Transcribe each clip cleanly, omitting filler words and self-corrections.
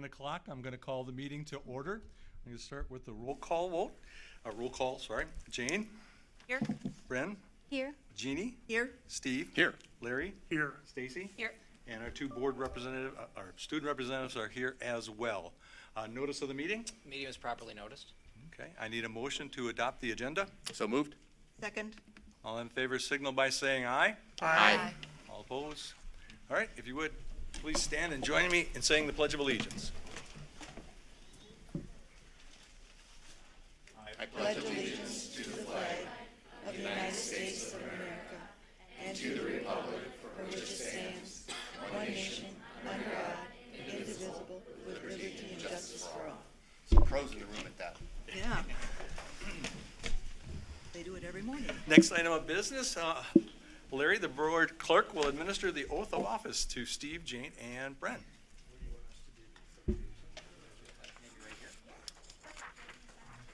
7 o'clock. I'm going to call the meeting to order. I'm going to start with the roll call. Jane? Here. Bren? Here. Jeannie? Here. Steve? Here. Larry? Here. Stacy? Here. And our two board representatives, our student representatives are here as well. Notice of the meeting? Meeting was properly noticed. Okay, I need a motion to adopt the agenda. So moved. Second. All in favor signal by saying aye. Aye. All opposed? All right, if you would, please stand and join me in saying the Pledge of Allegiance. I pledge allegiance to the flag of the United States of America and to the republic for which it stands, one nation, under God, indivisible, with liberty and justice for all. Some pros in the room at that. Yeah. They do it every morning. Next item of business, Larry, the board clerk, will administer the oath of office to Steve, Jane, and Bren.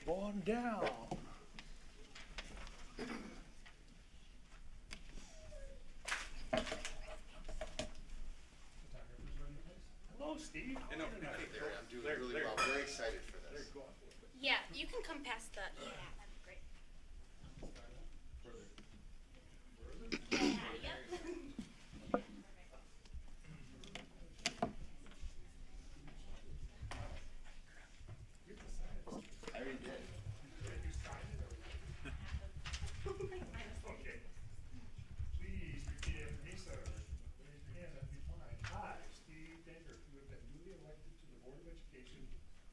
On down. Hello, Steve. No, I'm doing really well. Very excited for this. Yeah, you can come past the. Yeah, that'd be great. Yeah, yep. I already did. Okay. Please repeat after me, sir. Raise your hand, that'd be fine. I, Steve Danker, who have been duly elected to the Board of Education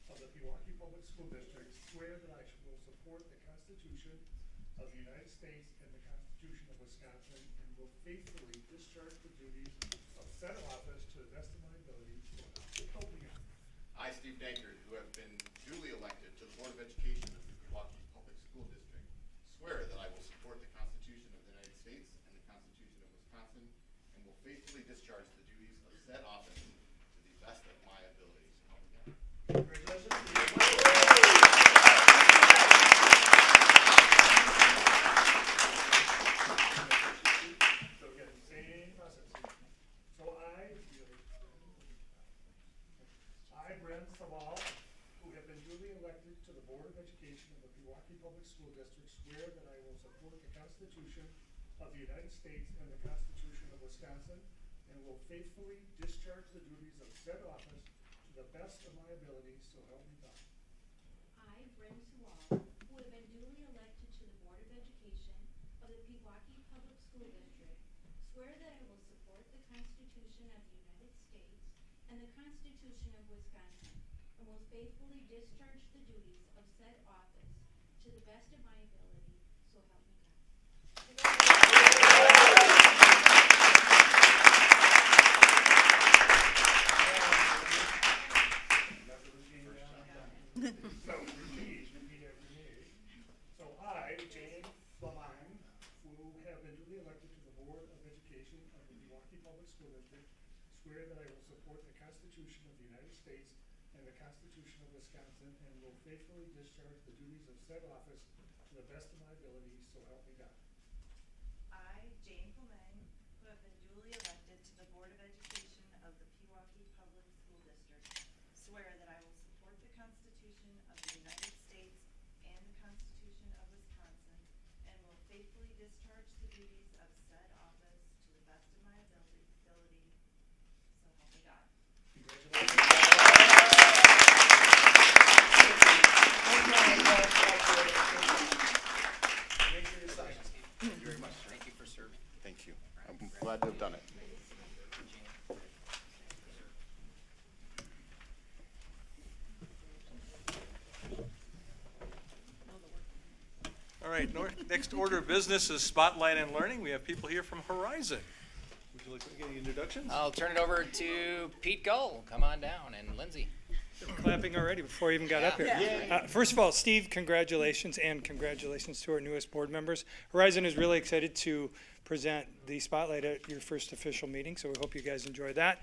of the Pewaukee Public School District, swear that I will support the Constitution of the United States and the Constitution of Wisconsin, and will faithfully discharge the duties of said office to the best of my ability, so help me God. I, Steve Dankert, who have been duly elected to the Board of Education of the Pewaukee Public School District, swear that I will support the Constitution of the United States and the Constitution of Wisconsin, and will faithfully discharge the duties of said office to the best of my ability, so help me God. So again, same process. So I, Bren Saval, who have been duly elected to the Board of Education of the Pewaukee Public School District, swear that I will support the Constitution of the United States and the Constitution of Wisconsin, and will faithfully discharge the duties of said office to the best of my ability, so help me God. I, Bryn Sewall, who have been duly elected to the Board of Education of the Pewaukee Public School District, swear that I will support the Constitution of the United States and the Constitution of Wisconsin, and will faithfully discharge the duties of said office to the best of my ability, so help me God. So please repeat after me. So I, Jane Flamine, who have been duly elected to the Board of Education of the Pewaukee Public School District, swear that I will support the Constitution of the United States and the Constitution of Wisconsin, and will faithfully discharge the duties of said office to the best of my ability, so help me God. I, Jane Fleming, who have been duly elected to the Board of Education of the Pewaukee Public School District, swear that I will support the Constitution of the United States and the Constitution of Wisconsin, and will faithfully discharge the duties of said office to the best of my ability, so help me God. Make sure you sign. Thank you very much, sir. Thank you for serving. Thank you. I'm glad to have done it. All right, next order of business is Spotlight and Learning. We have people here from Horizon. Would you like to get any introductions? I'll turn it over to Pete Gull. Come on down, and Lindsay. Clapping already before I even got up here. First of all, Steve, congratulations, and congratulations to our newest board members. Horizon is really excited to present the Spotlight at your first official meeting, so we hope you guys enjoy that.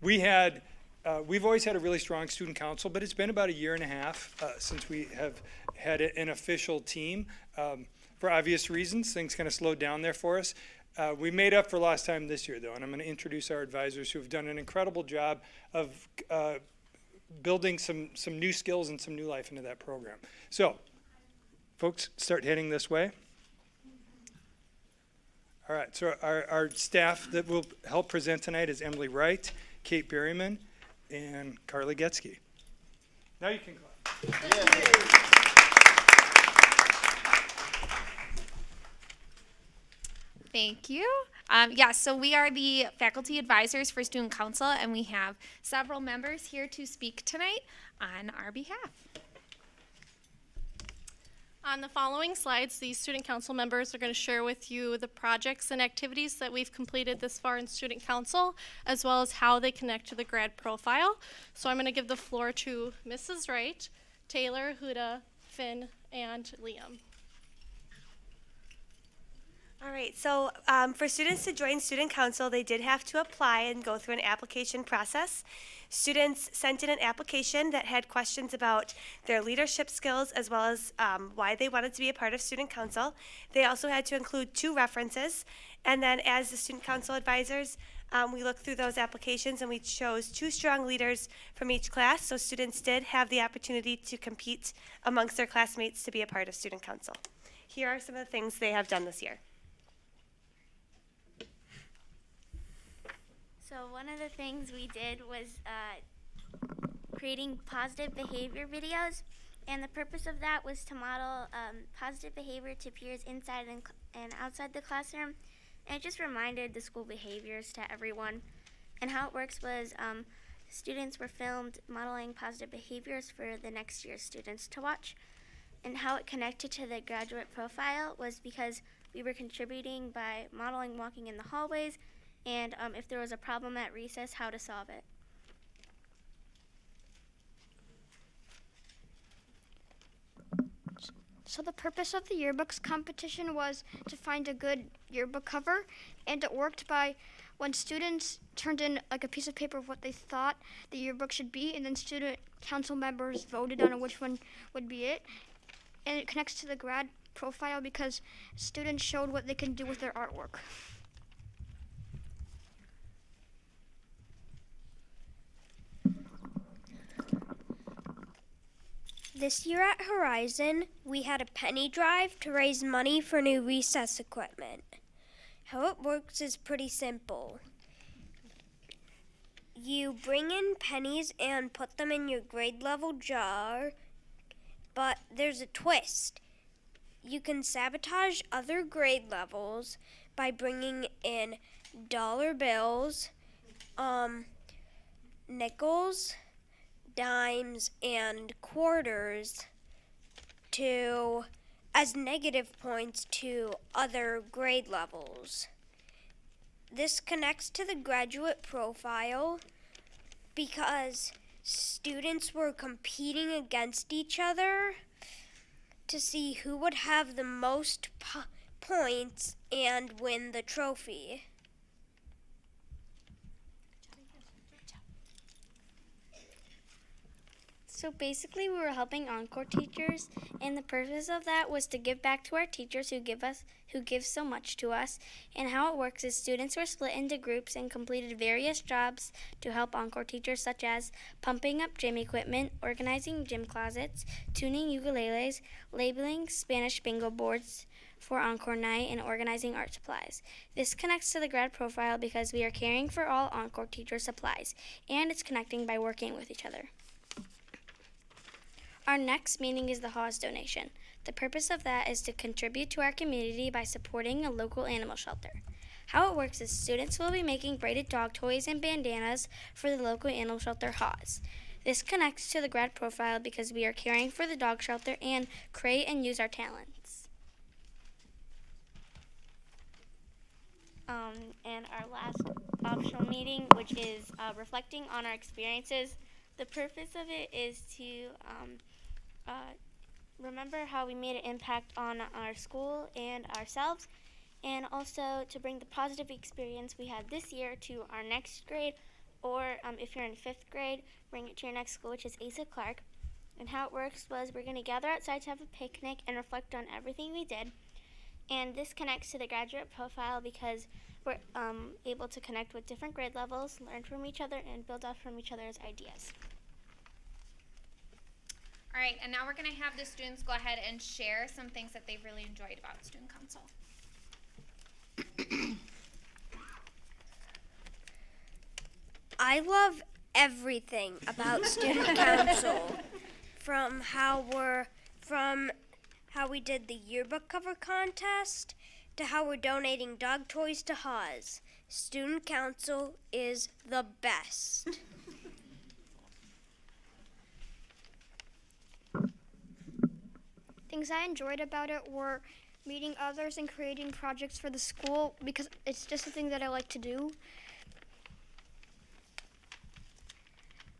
We've always had a really strong student council, but it's been about a year and a half since we have had an official team. For obvious reasons, things kind of slowed down there for us. We made up for lost time this year, though, and I'm going to introduce our advisors who have done an incredible job of building some new skills and some new life into that program. So, folks, start heading this way. All right, so our staff that will help present tonight is Emily Wright, Kate Berryman, and Carly Getsky. Now you can clap. Thank you. So we are the faculty advisors for Student Council, and we have several members here to speak tonight on our behalf. On the following slides, these student council members are going to share with you the projects and activities that we've completed this far in student council, as well as how they connect to the grad profile. So I'm going to give the floor to Mrs. Wright, Taylor, Huda, Finn, and Liam. All right, so for students to join Student Council, they did have to apply and go through an application process. Students sent in an application that had questions about their leadership skills as well as why they wanted to be a part of Student Council. They also had to include 2 references, and then as the Student Council advisors, we looked through those applications and we chose 2 strong leaders from each class, so students did have the opportunity to compete amongst their classmates to be a part of Student Council. Here are some of the things they have done this year. So one of the things we did was creating positive behavior videos, and the purpose of that was to model positive behavior to peers inside and outside the classroom, and it just reminded the school behaviors to everyone. And how it works was students were filmed modeling positive behaviors for the next year's students to watch, and how it connected to the graduate profile was because we were contributing by modeling walking in the hallways, and if there was a problem at recess, how to solve it. So the purpose of the yearbooks competition was to find a good yearbook cover, and it worked by when students turned in like a piece of paper of what they thought the yearbook should be, and then student council members voted on which one would be it. And it connects to the grad profile because students showed what they can do with their artwork. This year at Horizon, we had a penny drive to raise money for new recess equipment. How it works is pretty simple. You bring in pennies and put them in your grade level jar, but there's a twist. You can sabotage other grade levels by bringing in dollar bills, nickels, dimes, and quarters as negative points to other grade levels. This connects to the graduate profile because students were competing against each other to see who would have the most points and win the trophy. So basically we were helping Encore teachers, and the purpose of that was to give back to our teachers who give so much to us. And how it works is students were split into groups and completed various jobs to help Encore teachers, such as pumping up gym equipment, organizing gym closets, tuning ukuleles, labeling Spanish bingo boards for Encore night, and organizing art supplies. This connects to the grad profile because we are caring for all Encore teacher supplies, and it's connecting by working with each other. Our next meeting is the Haws donation. The purpose of that is to contribute to our community by supporting a local animal shelter. How it works is students will be making braided dog toys and bandanas for the local animal shelter Haws. This connects to the grad profile because we are caring for the dog shelter and create and use our talents. And our last optional meeting, which is reflecting on our experiences. The purpose of it is to remember how we made an impact on our school and ourselves, and also to bring the positive experience we had this year to our next grade, or if you're in 5th grade, bring it to your next school, which is Asa Clark. And how it works was we're going to gather outside to have a picnic and reflect on everything we did. And this connects to the graduate profile because we're able to connect with different grade levels, learn from each other, and build off from each other's ideas. All right, and now we're going to have the students go ahead and share some things that they've really enjoyed about Student Council. I love everything about student council, from how we did the yearbook cover contest to how we're donating dog toys to Haas. Student council is the best. Things I enjoyed about it were meeting others and creating projects for the school because it's just something that I like to do.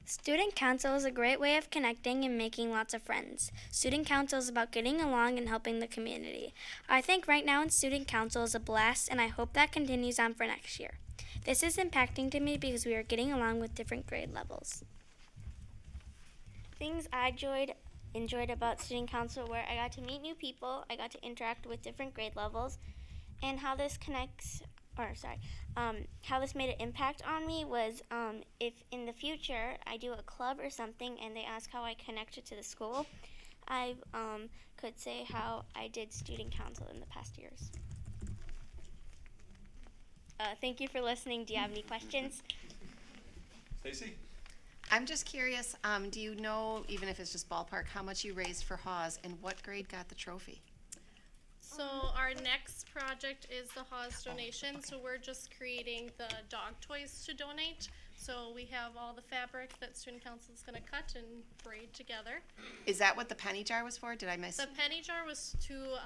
Student council is a great way of connecting and making lots of friends. Student council is about getting along and helping the community. I think right now in student council is a blast, and I hope that continues on for next year. This is impacting to me because we are getting along with different grade levels. Things I enjoyed about student council were I got to meet new people, I got to interact with different grade levels, and how this how this made an impact on me was if in the future I do a club or something and they ask how I connected to the school, I could say how I did student council in the past years. Thank you for listening. Do you have any questions? Stacy? I'm just curious, do you know, even if it's just ballpark, how much you raised for Haas and what grade got the trophy? So our next project is the Haas donation. So we're just creating the dog toys to donate. So we have all the fabric that student council is going to cut and braid together. Is that what the penny jar was for? Did I miss? The penny jar was to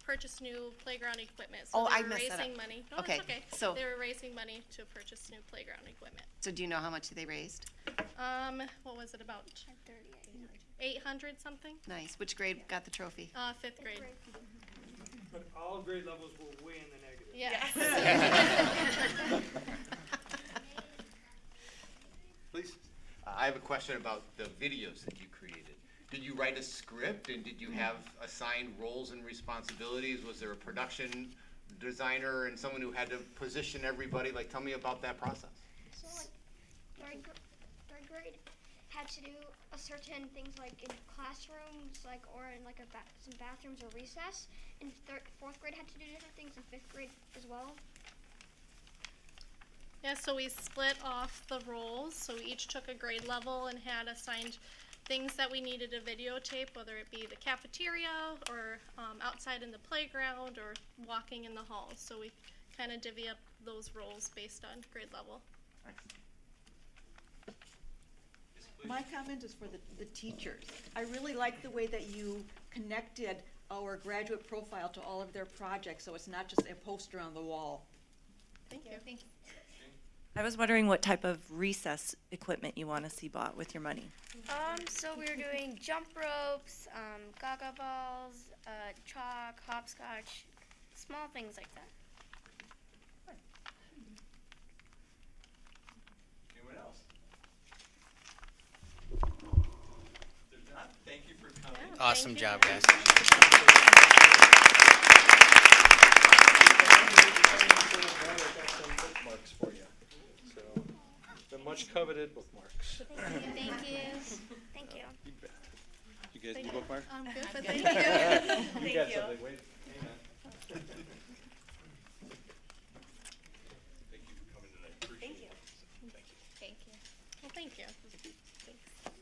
purchase new playground equipment. Oh, they I were messed that raising up. money. No, Okay, that's okay. so- they were raising money to purchase new playground equipment. So do you know how much they raised? What was it about? 800 something. Nice. Which grade got the trophy? 5th grade. But all grade levels were way in the negative. Yes. Please. I have a question about the videos that you created. Did you write a script and did you have assigned roles and responsibilities? Was there a production designer and someone who had to position everybody? Like, tell me about that process. So third grade had to do a certain things like in classrooms, or in some bathrooms or recess. And 4th grade had to do different things, and 5th grade as well. Yeah, so we split off the roles. So we each took a grade level and had assigned things that we needed to videotape, whether it be the cafeteria or outside in the playground or walking in the halls. So we kind of divvy up those roles based on grade level. My comment is for the teachers. I really like the way that you connected our graduate profile to all of their projects, so it's not just a poster on the wall. Thank you. Thank you. I was wondering what type of recess equipment you want to see bought with your money. So we were doing jump ropes, gaga balls, chalk, hopscotch, small things like that. Anyone else? If there's not, thank you for coming. Awesome job, guys. Some bookmarks for you. So, the much coveted bookmarks. Thank you. Thank you. You bet. You guys need bookmarks? I'm good, but thank you. You got something, wait, hang on. Thank you for coming tonight, appreciate it. Thank you. Thank you. Well, thank you.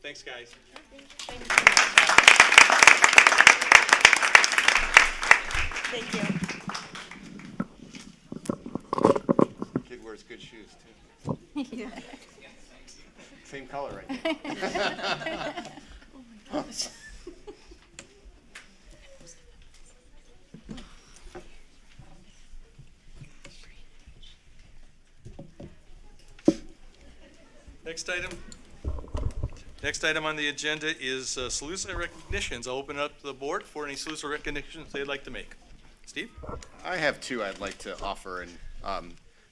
Thanks, guys. Thank you. Kid wears good shoes too. Same color right now. Oh my gosh. Next item on the agenda is salutes and recognitions. I'll open it up to the board for any salutes or recognitions they'd like to make. Steve? I have two I'd like to offer, and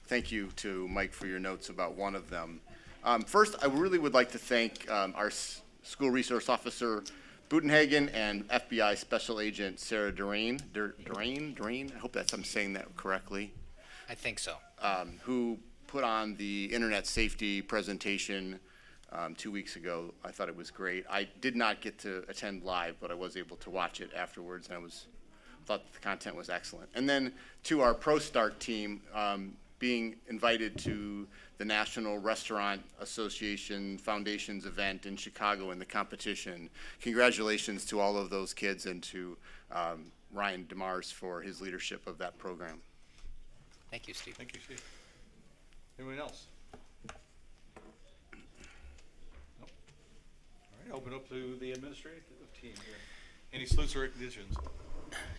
thank you to Mike for your notes about one of them. First, I really would like to thank our school resource officer, Butenhagen and FBI Special Agent Sarah Durain, I hope I'm saying that correctly, I think so. who put on the internet safety presentation 2 weeks ago. I thought it was great. I did not get to attend live, but I was able to watch it afterwards, and I thought the content was excellent. And then to our Pro Start team, being invited to the National Restaurant Association Foundation's event in Chicago in the competition. Congratulations to all of those kids and to Ryan DeMars for his leadership of that program. Thank you, Steve. Thank you, Steve. Anyone else? Nope. All right, open up to the administrative team here. Any salutes or recognitions?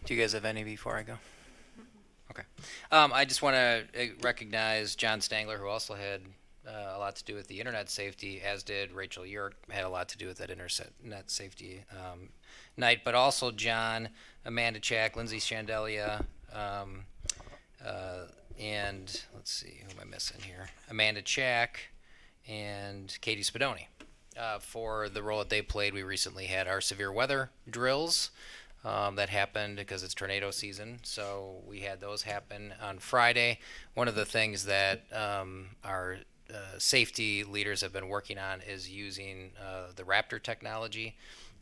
Do you guys have any before I go? Okay. I just want to recognize John Stangler, who also had a lot to do with the internet safety, as did Rachel Yerk, had a lot to do with that internet safety night. But also John, Amanda Chack, Lindsay Chandelia, and let's see, who am I missing here? Amanda Chack and Katie Spadoni. For the role that they played, we recently had our severe weather drills. That happened because it's tornado season, so we had those happen on Friday. One of the things that our safety leaders have been working on is using the Raptor technology.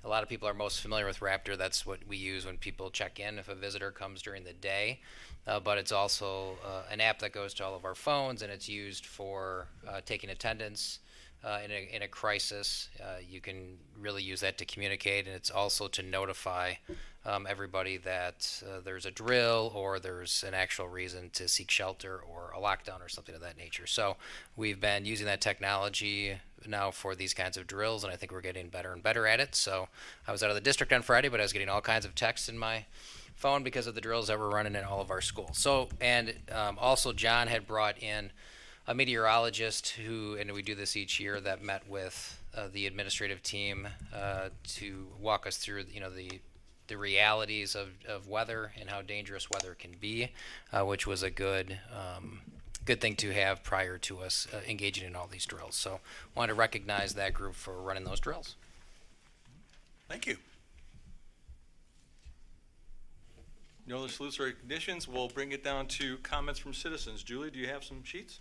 A lot of people are most familiar with Raptor. That's what we use when people check in if a visitor comes during the day. But it's also an app that goes to all of our phones, and it's used for taking attendance. In a crisis, you can really use that to communicate, and it's also to notify everybody that there's a drill or there's an actual reason to seek shelter or a lockdown or something of that nature. So we've been using that technology now for these kinds of drills, and I think we're getting better and better at it. So I was out of the district on Friday, but I was getting all kinds of texts in my phone because of the drills that we're running in all of our schools. So, and also John had brought in a meteorologist who, and we do this each year, that met with the administrative team to walk us through, the realities of weather and how dangerous weather can be, which was a good thing to have prior to us engaging in all these drills. So, wanted to recognize that group for running those drills. Thank you. No other salutes or recognitions. We'll bring it down to comments from citizens. Julie, do you have some sheets?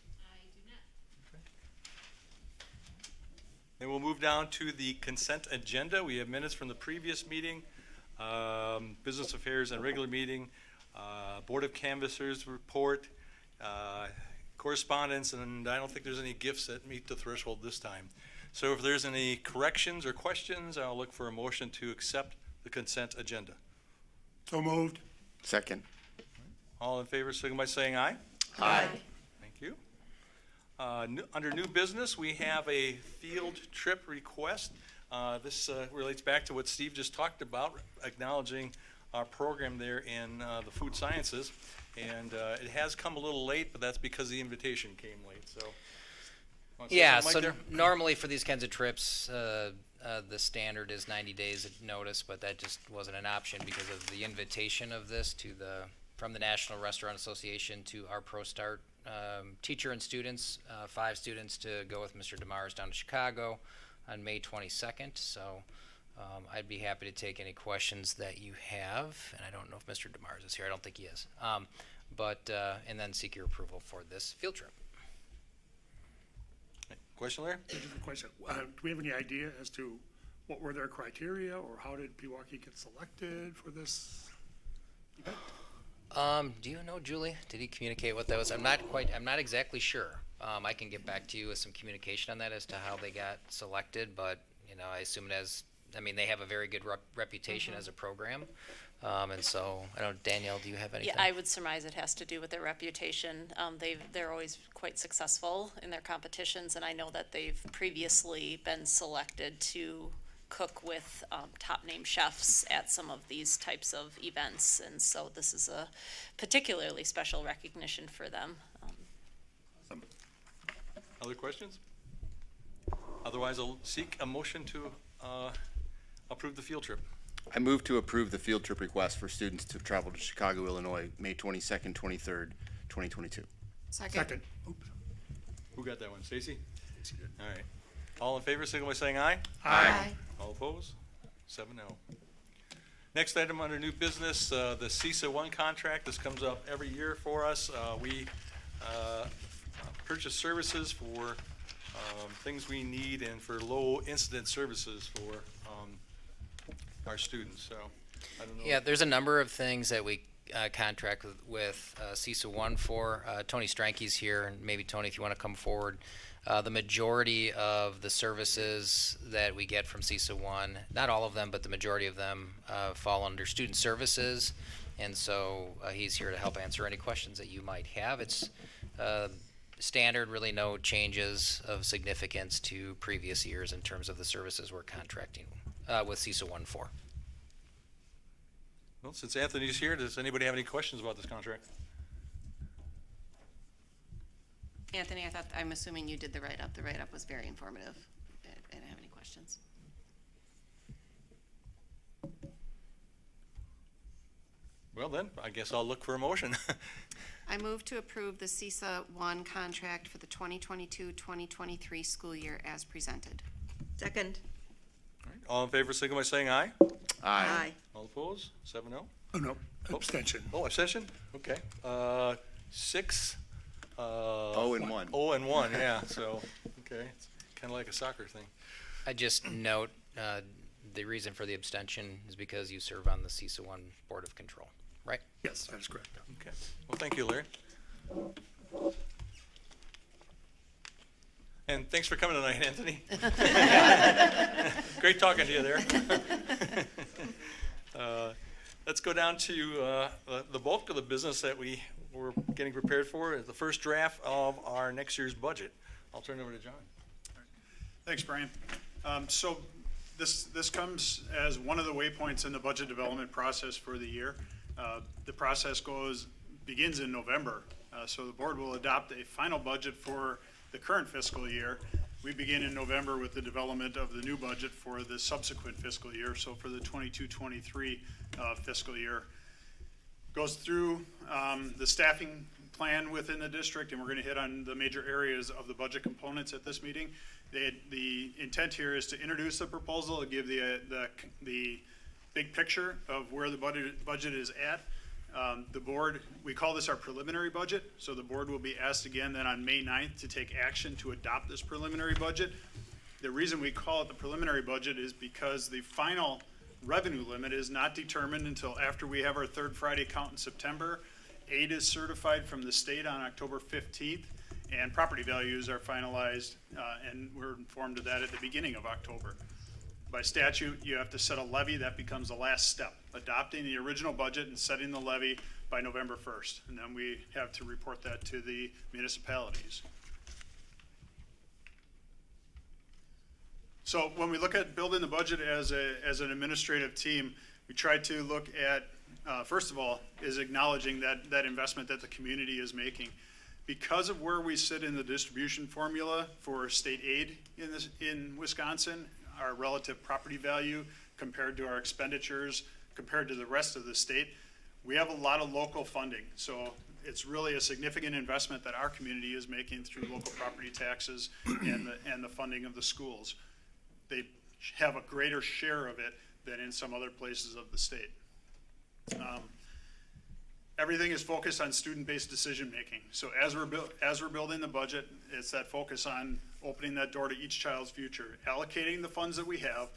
And we'll move down to the consent agenda. We have minutes from the previous meeting, business affairs and regular meeting, Board of Canvassers report, correspondence, and I don't think there's any gifts that meet the threshold this time. So if there's any corrections or questions, I'll look for a motion to accept the consent agenda. So moved. Second. All in favor, signify by saying aye. Aye. Thank you. Under new business, we have a field trip request. This relates back to what Steve just talked about, acknowledging our program there in the food sciences. And it has come a little late, but that's because the invitation came late. So, Yeah, so normally for these kinds of trips, the standard is 90 days of notice, but that just wasn't an option because of the invitation of this from the National Restaurant Association to our Pro Start teacher and students, 5 students to go with Mr. DeMars down to Chicago on May 22nd. So I'd be happy to take any questions that you have. And I don't know if Mr. DeMars is here. I don't think he is. And then seek your approval for this field trip. Question, Larry? Question. Do we have any idea as to what were their criteria, or how did Pewaukee get selected for this event? Do you know, Julie? Did he communicate what that was? I'm not exactly sure. I can get back to you with some communication on that as to how they got selected, but I assume they have a very good reputation as a program. And so, I don't know, Danielle, do you have anything? Yeah, I would surmise it has to do with their reputation. They're always quite successful in their competitions, and I know that they've previously been selected to cook with top name chefs at some of these types of events, and so this is a particularly special recognition for them. Other questions? Otherwise, I'll seek a motion to approve the field trip. I move to approve the field trip request for students to travel to Chicago, Illinois, May 22nd, 23rd, 2022. Second. Oops. Who got that one? Stacy? All right. All in favor, signal by saying aye. Aye. All opposed? 7-0. Next item under new business, the CISA 1 contract. This comes up every year for us. We purchase services for things we need and for low incident services for our students. So I don't know. Yeah, there's a number of things that we contract with CISA 1 for. Tony Stranke's here, and maybe Tony, if you want to come forward. The majority of the services that we get from CISA 1, not all of them, but the majority of them fall under student services, and so he's here to help answer any questions that you might have. It's standard, really no changes of significance to previous years in terms of the services we're contracting with CISA 1 for. Well, since Anthony's here, does anybody have any questions about this contract? Anthony, I'm assuming you did the write-up. The write-up was very informative. I didn't have any questions. Well then, I guess I'll look for a motion. I move to approve the CISA 1 contract for the 2022-2023 school year as presented. Second. All in favor, signal by saying aye. Aye. All opposed? 7-0. Oh, no, abstention. Oh, abstention? Okay. 6. 0-1. 0-1, yeah, so, okay. It's kind of like a soccer thing. I just note the reason for the abstention is because you serve on the CISA 1 Board of Control, right? Yes, that is correct. Okay. Well, thank you, Larry. And thanks for coming tonight, Anthony. Great talking to you there. Let's go down to the bulk of the business that we're getting prepared for, the first draft of our next year's budget. I'll turn it over to John. Thanks, Brian. So this comes as one of the waypoints in the budget development process for the year. The process begins in November. So the board will adopt a final budget for the current fiscal year. We begin in November with the development of the new budget for the subsequent fiscal year. So for the 22-23 fiscal year. Goes through the staffing plan within the district, and we're going to hit on the major areas of the budget components at this meeting. The intent here is to introduce the proposal and give the big picture of where the budget is at. The board, we call this our preliminary budget, so the board will be asked again then on May 9th to take action to adopt this preliminary budget. The reason we call it the preliminary budget is because the final revenue limit is not determined until after we have our third Friday count in September. Aid is certified from the state on October 15th, and property values are finalized, and we're informed of that at the beginning of October. By statute, you have to set a levy. That becomes the last step, adopting the original budget and setting the levy by November 1st. And then we have to report that to the municipalities. So when we look at building the budget as an administrative team, we try to look at, first of all, is acknowledging that investment that the community is making. Because of where we sit in the distribution formula for state aid in Wisconsin, our relative property value compared to our expenditures, compared to the rest of the state, we have a lot of local funding. So it's really a significant investment that our community is making through local property taxes and the funding of the schools. They have a greater share of it than in some other places of the state. Everything is focused on student-based decision-making. So as we're building the budget, it's that focus on opening that door to each child's future, allocating the funds that we have,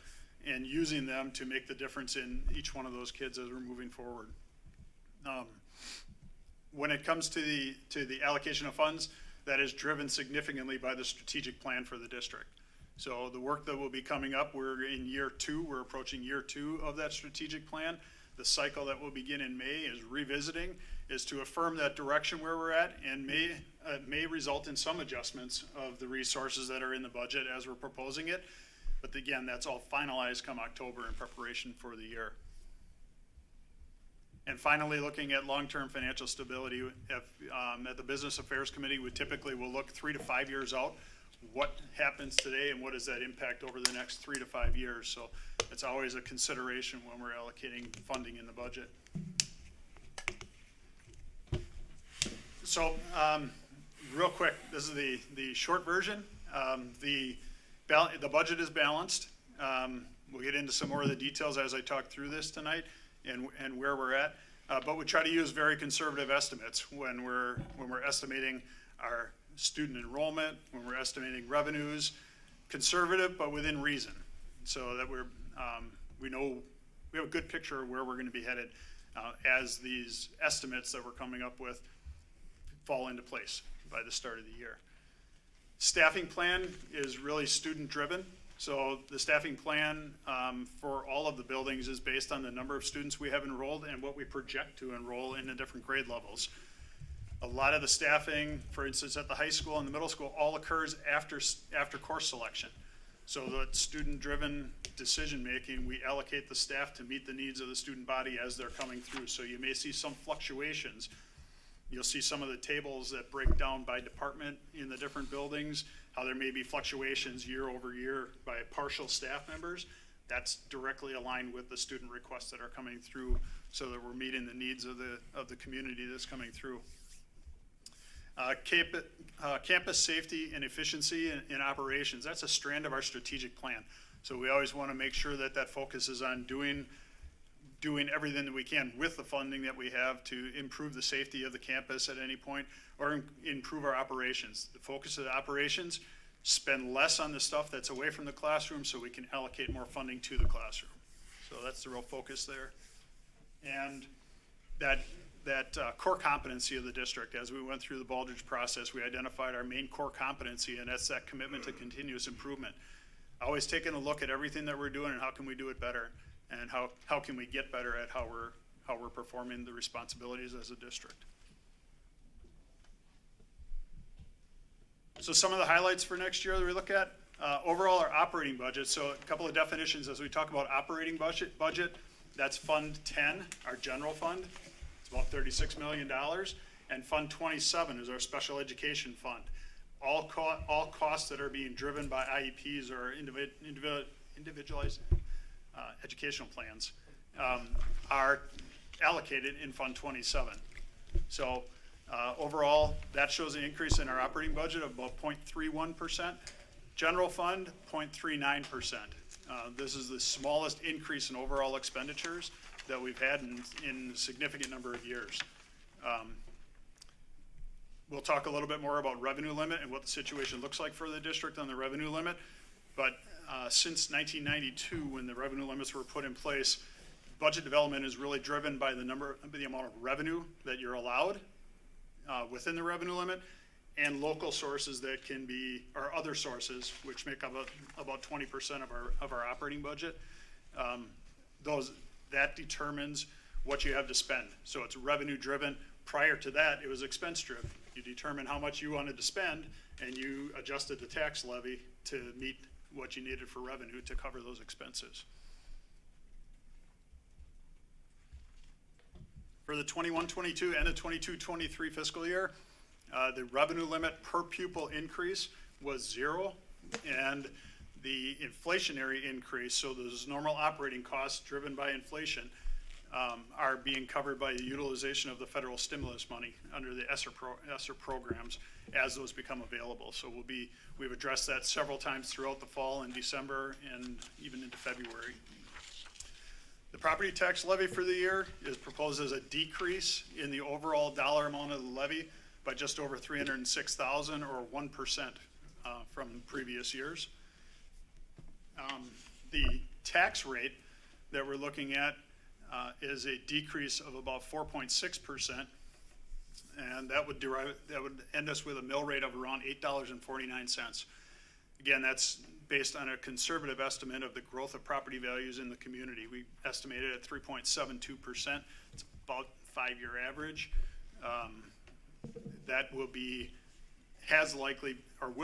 and using them to make the difference in each one of those kids as we're moving forward. When it comes to the allocation of funds, that is driven significantly by the strategic plan for the district. So the work that will be coming up, we're in year 2, we're approaching year 2 of that strategic plan. The cycle that will begin in May is revisiting, is to affirm that direction where we're at, and may result in some adjustments of the resources that are in the budget as we're proposing it. But again, that's all finalized come October in preparation for the year. And finally, looking at long-term financial stability, at the Business Affairs Committee, we typically will look 3 to 5 years out. What happens today and what does that impact over the next 3 to 5 years? So it's always a consideration when we're allocating funding in the budget. So real quick, this is the short version. The budget is balanced. We'll get into some more of the details as I talk through this tonight and where we're at. But we try to use very conservative estimates when we're estimating our student enrollment, when we're estimating revenues, conservative but within reason, so that we know we have a good picture of where we're going to be headed as these estimates that we're coming up with fall into place by the start of the year. Staffing plan is really student driven. So the staffing plan for all of the buildings is based on the number of students we have enrolled and what we project to enroll in the different grade levels. A lot of the staffing, for instance, at the high school and the middle school, all occurs after course selection. So that student-driven decision-making, we allocate the staff to meet the needs of the student body as they're coming through. So you may see some fluctuations. You'll see some of the tables that break down by department in the different buildings, how there may be fluctuations year over year by partial staff members. That's directly aligned with the student requests that are coming through so that we're meeting the needs of the community that's coming through. Campus safety and efficiency in operations, that's a strand of our strategic plan. So we always want to make sure that that focuses on doing everything that we can with the funding that we have to improve the safety of the campus at any point or improve our operations. The focus of the operations, spend less on the stuff that's away from the classroom so we can allocate more funding to the classroom. So that's the real focus there. And that core competency of the district, as we went through the Baldrige process, we identified our main core competency, and that's that commitment to continuous improvement. Always taking a look at everything that we're doing and how can we do it better, and how can we get better at how we're performing the responsibilities as a district. So some of the highlights for next year that we look at, overall our operating budget. So a couple of definitions as we talk about operating budget. That's Fund 10, our general fund. It's about $36 million. And Fund 27 is our special education fund. All costs that are being driven by IEPs or individualized educational plans are allocated in Fund 27. So overall, that shows an increase in our operating budget of about 0.31%. General fund, 0.39%. This is the smallest increase in overall expenditures that we've had in a significant number of years. We'll talk a little bit more about revenue limit and what the situation looks like for the district on the revenue limit. But since 1992, when the revenue limits were put in place, budget development is really driven by the amount of revenue that you're allowed within the revenue limit, and local sources that can be, or other sources, which make up about 20% of our operating budget. That determines what you have to spend. So it's revenue driven. Prior to that, it was expense driven. You determine how much you wanted to spend, and you adjusted the tax levy to meet what you needed for revenue to cover those expenses. For the 21-22 and the 22-23 fiscal year, the revenue limit per pupil increase was 0, and the inflationary increase, so those normal operating costs driven by inflation, are being covered by the utilization of the federal stimulus money under the ESSER programs as those become available. So we've addressed that several times throughout the fall and December and even into February. The property tax levy for the year is proposed as a decrease in the overall dollar amount of the levy by just over $306,000 or 1% from previous years. The tax rate that we're looking at is a decrease of about 4.6%, and that would end us with a mill rate of around $8.49. Again, that's based on a conservative estimate of the growth of property values in the community. We estimated at 3.72%. It's about 5-year average. That will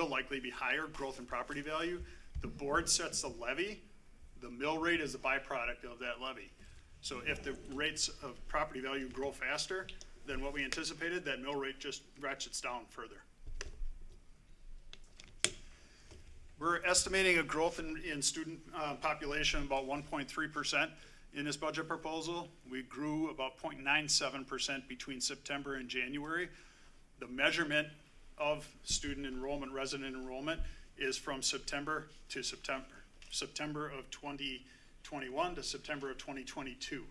likely be higher growth in property value. The board sets the levy. The mill rate is a byproduct of that levy. So if the rates of property value grow faster than what we anticipated, that mill rate just ratchets down further. We're estimating a growth in student population of about 1.3% in this budget proposal. We grew about 0.97% between September and January. The measurement of student enrollment, resident enrollment, is from September to September of 2020 2021 to September of 2022.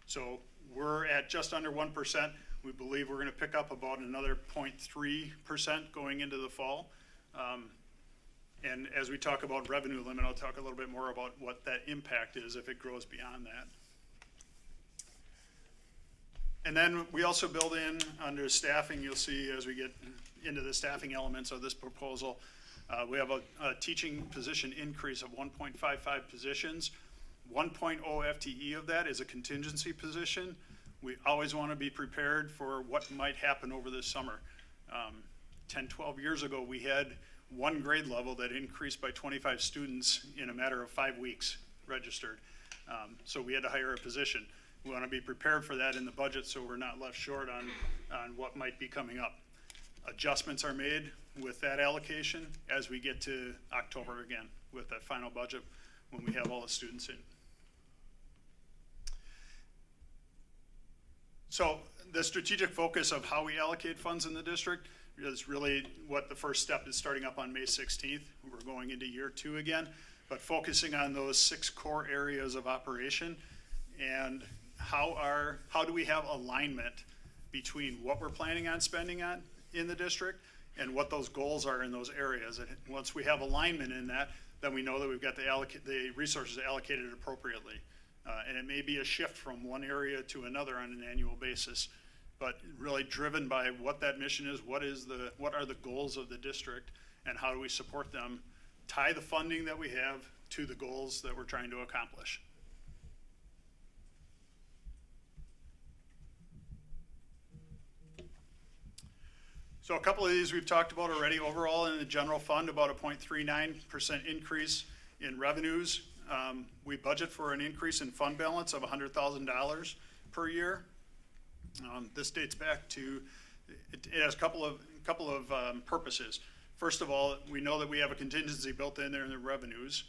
So we're at just under 1%. We believe we're going to pick up about another 0.3% going into the fall. And as we talk about revenue limit, I'll talk a little bit more about what that impact is if it grows beyond that. And then we also build in under staffing, you'll see as we get into the staffing elements of this proposal, we have a teaching position increase of 1.55 positions. 1.0 FTE of that is a contingency position. We always want to be prepared for what might happen over this summer. 10, 12 years ago, we had one grade level that increased by 25 students in a matter of 5 weeks registered. So we had to hire a position. We want to be prepared for that in the budget so we're not left short on what might be coming up. Adjustments are made with that allocation as we get to October again with that final budget when we have all the students in. So the strategic focus of how we allocate funds in the district is really what the first step is starting up on May 16th. We're going into year 2 again, but focusing on those 6 core areas of operation and how do we have alignment between what we're planning on spending on in the district and what those goals are in those areas. And once we have alignment in that, then we know that we've got the resources allocated appropriately. And it may be a shift from one area to another on an annual basis, but really driven by what that mission is, what are the goals of the district, and how do we support them, tie the funding that we have to the goals that we're trying to accomplish. So a couple of these we've talked about already. Overall in the general fund, about a 0.39% increase in revenues. We budget for an increase in fund balance of $100,000 per year. This dates back to, it has a couple of purposes. First of all, we know that we have a contingency built in there in the revenues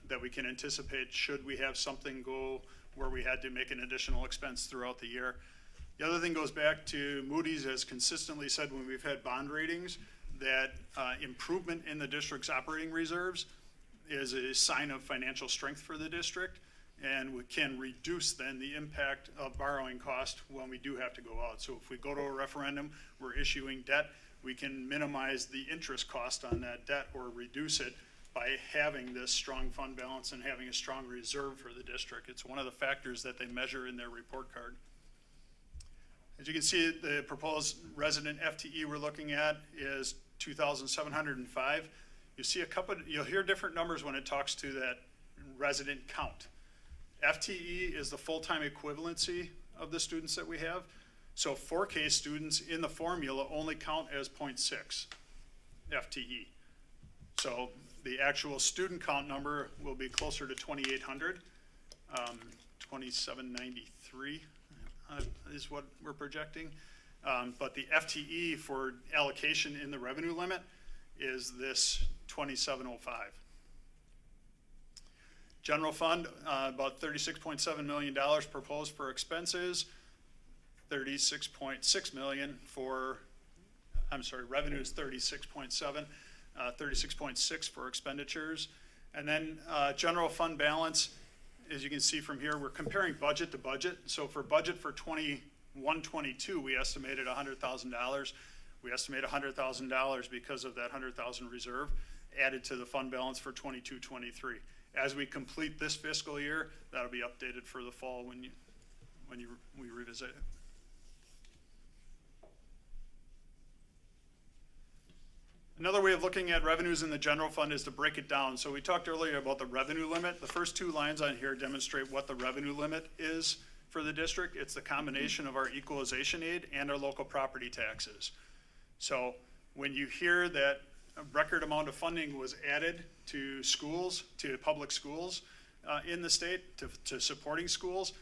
that we can anticipate should we have something go where we had to make an additional expense throughout the year. The other thing goes back to Moody's has consistently said when we've had bond ratings that improvement in the district's operating reserves is a sign of financial strength for the district, and we can reduce then the impact of borrowing cost when we do have to go out. So if we go to a referendum, we're issuing debt, we can minimize the interest cost on that debt or reduce it by having this strong fund balance and having a strong reserve for the district. It's one of the factors that they measure in their report card. As you can see, the proposed resident FTE we're looking at is 2,705. You'll hear different numbers when it talks to that resident count. FTE is the full-time equivalency of the students that we have. So 4K students in the formula only count as 0.6 FTE. So the actual student count number will be closer to 2,800, 2,793 is what we're projecting. But the FTE for allocation in the revenue limit is this 2,705. General fund, about $36.7 million proposed for expenses, $36.6 million for, revenues 36.7, 36.6 for expenditures. And then general fund balance, as you can see from here, we're comparing budget to budget. So for budget for 21-22, we estimated $100,000. We estimate $100,000 because of that $100,000 reserve added to the fund balance for 22-23. As we complete this fiscal year, that'll be updated for the fall when we revisit it. Another way of looking at revenues in the general fund is to break it down. So we talked earlier about the revenue limit. The first 2 lines on here demonstrate what the revenue limit is for the district. It's the combination of our equalization aid and our local property taxes. So when you hear that a record amount of funding was added to schools, to public schools in the state, to supporting schools,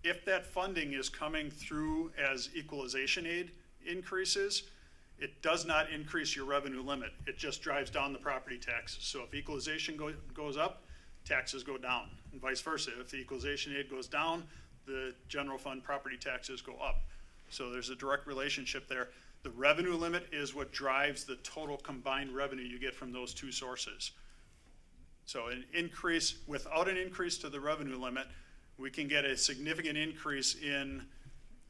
if that funding is coming through as equalization aid increases, it does not increase your revenue limit. It just drives down the property taxes. So if equalization goes up, taxes go down, and vice versa. If the equalization aid goes down, the general fund property taxes go up. So there's a direct relationship there. The revenue limit is what drives the total combined revenue you get from those 2 sources. So an increase, without an increase to the revenue limit, we can get a significant increase in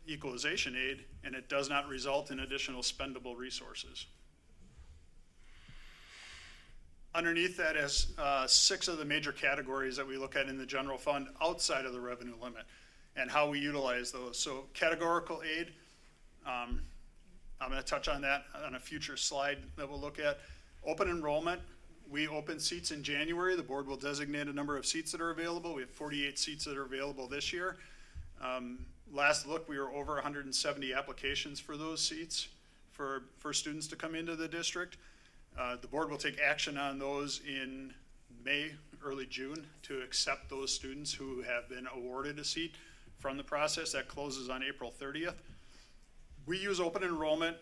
equalization aid, and it does not result in additional spendable resources. Underneath that is 6 of the major categories that we look at in the general fund outside of the revenue limit and how we utilize those. So categorical aid, I'm going to touch on that on a future slide that we'll look at. Open enrollment, we open seats in January. The board will designate a number of seats that are available. We have 48 seats that are available this year. Last look, we were over 170 applications for those seats for students to come into the district. The board will take action on those in May, early June, to accept those students who have been awarded a seat from the process. That closes on April 30th. We use open enrollment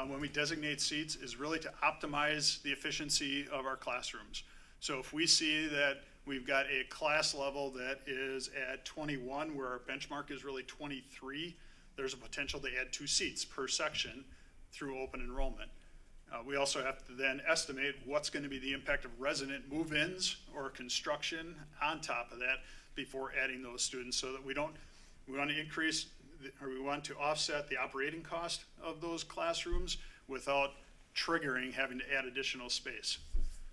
when we designate seats is really to optimize the efficiency of our classrooms. So if we see that we've got a class level that is at 21 where our benchmark is really 23, there's a potential to add 2 seats per section through open enrollment. We also have to then estimate what's going to be the impact of resident move-ins or construction on top of that before adding those students, so that we want to increase, or we want to offset the operating cost of those classrooms without triggering having to add additional space.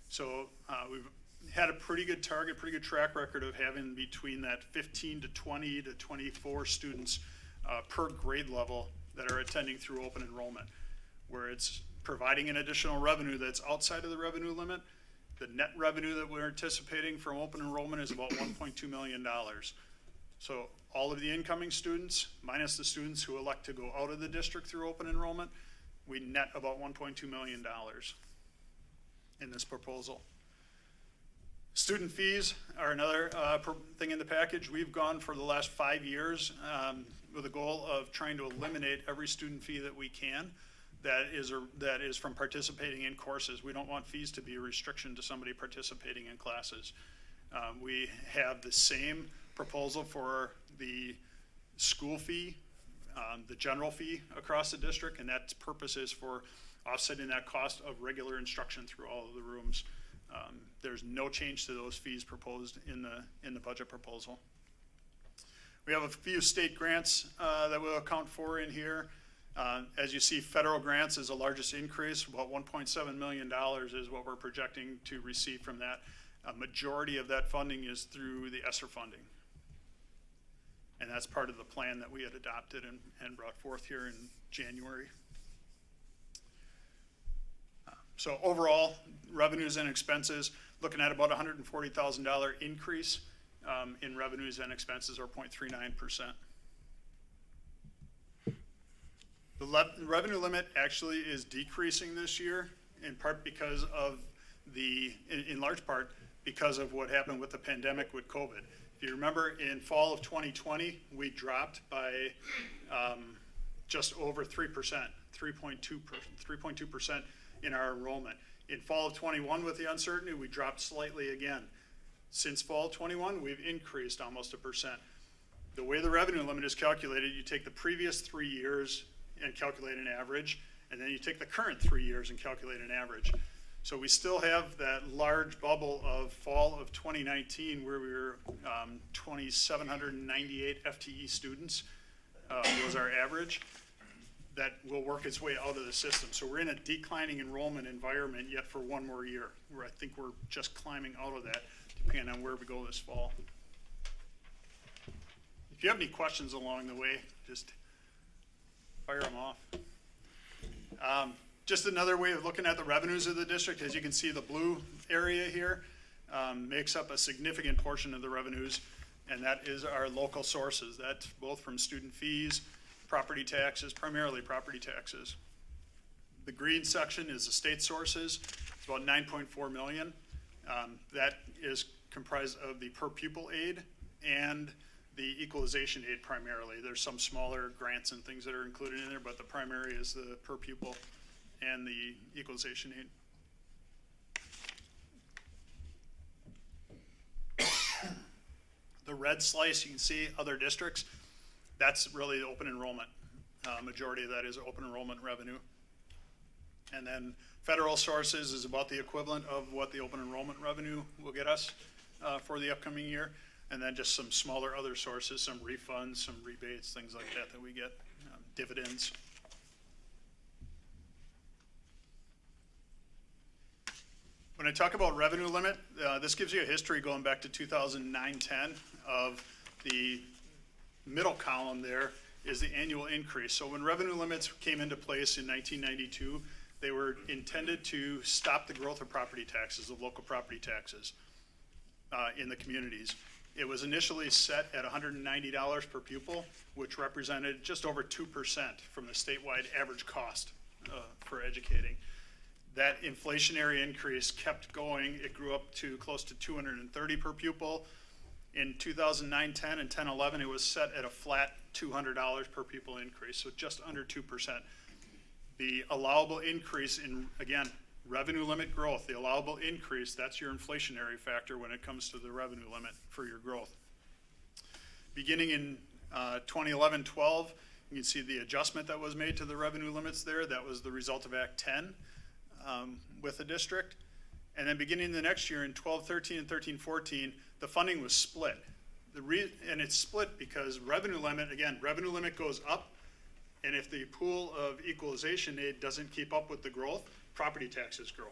So we've had a pretty good target, pretty good track record of having between that 15 to 20 to 24 students per grade level that are attending through open enrollment, where it's providing an additional revenue that's outside of the revenue limit. The net revenue that we're anticipating from open enrollment is about $1.2 million. So all of the incoming students, minus the students who elect to go out of the district through open enrollment, we net about $1.2 million in this proposal. Student fees are another thing in the package. We've gone for the last 5 years with a goal of trying to eliminate every student fee that we can that is from participating in courses. We don't want fees to be a restriction to somebody participating in classes. We have the same proposal for the school fee, the general fee across the district, and that purpose is for offsetting that cost of regular instruction through all of the rooms. There's no change to those fees proposed in the budget proposal. We have a few state grants that we'll account for in here. As you see, federal grants is the largest increase. About $1.7 million is what we're projecting to receive from that. A majority of that funding is through the ESSER funding. And that's part of the plan that we had adopted and brought forth here in January. So overall, revenues and expenses, looking at about $140,000 increase in revenues and expenses, or 0.39%. The revenue limit actually is decreasing this year, in part because of in large part because of what happened with the pandemic with COVID. If you remember, in fall of 2020, we dropped by just over 3%, 3.2% in our enrollment. In fall of 21, with the uncertainty, we dropped slightly again. Since fall of 21, we've increased almost 1%. The way the revenue limit is calculated, you take the previous 3 years and calculate an average, and then you take the current 3 years and calculate an average. So we still have that large bubble of fall of 2019 where we were 2,798 FTE students was our average. That will work its way out of the system. So we're in a declining enrollment environment yet for 1 more year, where I think we're just climbing out of that depending on where we go this fall. If you have any questions along the way, just fire them off. Just another way of looking at the revenues of the district, as you can see, the blue area here makes up a significant portion of the revenues, and that is our local sources. That's both from student fees, property taxes, primarily property taxes. The green section is the state sources. It's about $9.4 million. That is comprised of the per pupil aid and the equalization aid primarily. There's some smaller grants and things that are included in there, but the primary is the per pupil and the equalization aid. The red slice, you can see other districts. That's really open enrollment. Majority of that is open enrollment revenue. And then federal sources is about the equivalent of what the open enrollment revenue will get us for the upcoming year. And then just some smaller other sources, some refunds, some rebates, things like that we get, dividends. When I talk about revenue limit, this gives you a history going back to 2009-10 of the middle column there is the annual increase. So when revenue limits came into place in 1992, they were intended to stop the growth of property taxes, of local property taxes in the communities. It was initially set at $190 per pupil, which represented just over 2% from the statewide average cost for educating. That inflationary increase kept going. It grew up to close to $230 per pupil. In 2009, 10, and 10, 11, it was set at a flat $200 per pupil increase, so just under 2%. The allowable increase in, again, revenue limit growth, the allowable increase, that's your inflationary factor when it comes to the revenue limit for your growth. Beginning in 2011-12, you can see the adjustment that was made to the revenue limits there. That was the result of Act 10 with the district. And then beginning the next year in 12-13 and 13-14, the funding was split. And it's split because revenue limit, again, revenue limit goes up, and if the pool of equalization aid doesn't keep up with the growth, property taxes grow.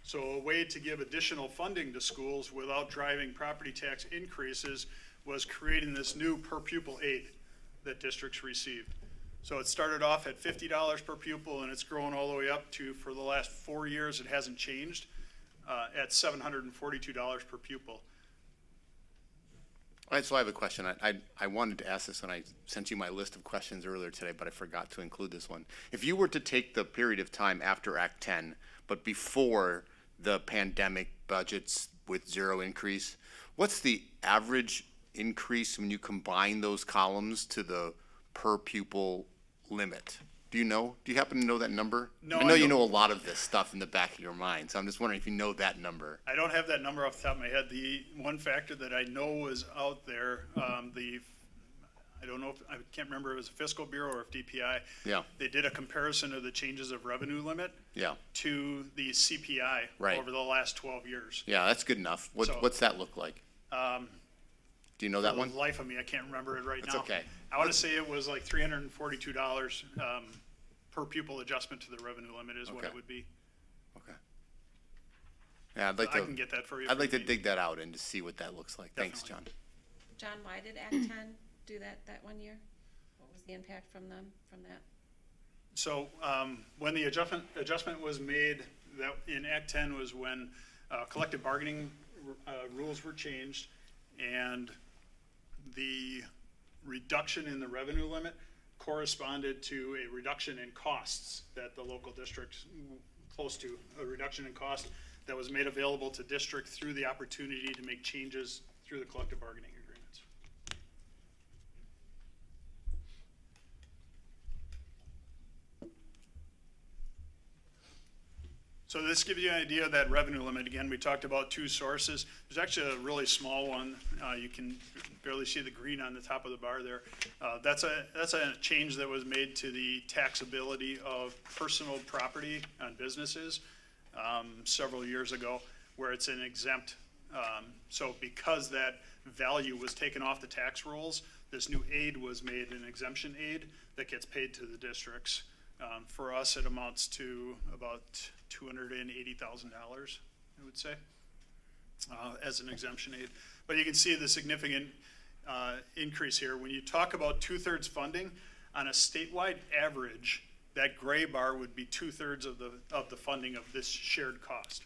So a way to give additional funding to schools without driving property tax increases was creating this new per pupil aid that districts received. So it started off at $50 per pupil, and it's grown all the way up to, for the last 4 years, it hasn't changed, at $742 per pupil. All right, so I have a question. I wanted to ask this when I sent you my list of questions earlier today, but I forgot to include this one. If you were to take the period of time after Act 10, but before the pandemic budgets with zero increase, what's the average increase when you combine those columns to the per pupil limit? Do you know? Do you happen to know that number? No, I know you don't. know a lot of this stuff in the back of your mind, so I'm just wondering if you know that number. I don't have that number off the top of my head. The one factor that I know was out there, I don't know if, I can't remember if it was a fiscal bureau or if DPI. Yeah. They did a comparison of the changes of revenue limit Yeah. to the CPI Right. over the last 12 years. Yeah, that's good enough. So- What's that look like? Do you know that For one? the life of me, I can't remember it right That's now. okay. I want to say it was like $342 per pupil adjustment to the revenue limit is what it Okay. would be. Okay. Yeah, I'd like I to. can get that for you. I'd if like to need. dig that out and to see what that looks like. Thanks, John. John, why did Act 10 do that 1 year? What was the impact from that? So when the adjustment was made, that in Act 10 was when collective bargaining rules were changed, and the reduction in the revenue limit corresponded to a reduction in costs that the local districts, close to a reduction in cost that was made available to district through the opportunity to make changes through the collective bargaining agreements. So this gives you an idea of that revenue limit. Again, we talked about two sources. There's actually a really small one. You can barely see the green on the top of the bar there. That's a change that was made to the taxability of personal property on businesses several years ago, where it's an exempt. So because that value was taken off the tax rolls, this new aid was made an exemption aid that gets paid to the districts. For us, it amounts to about $280,000, I would say, as an exemption aid. But you can see the significant increase here. When you talk about 2/3 funding, on a statewide average, that gray bar would be 2/3 of the funding of this shared cost.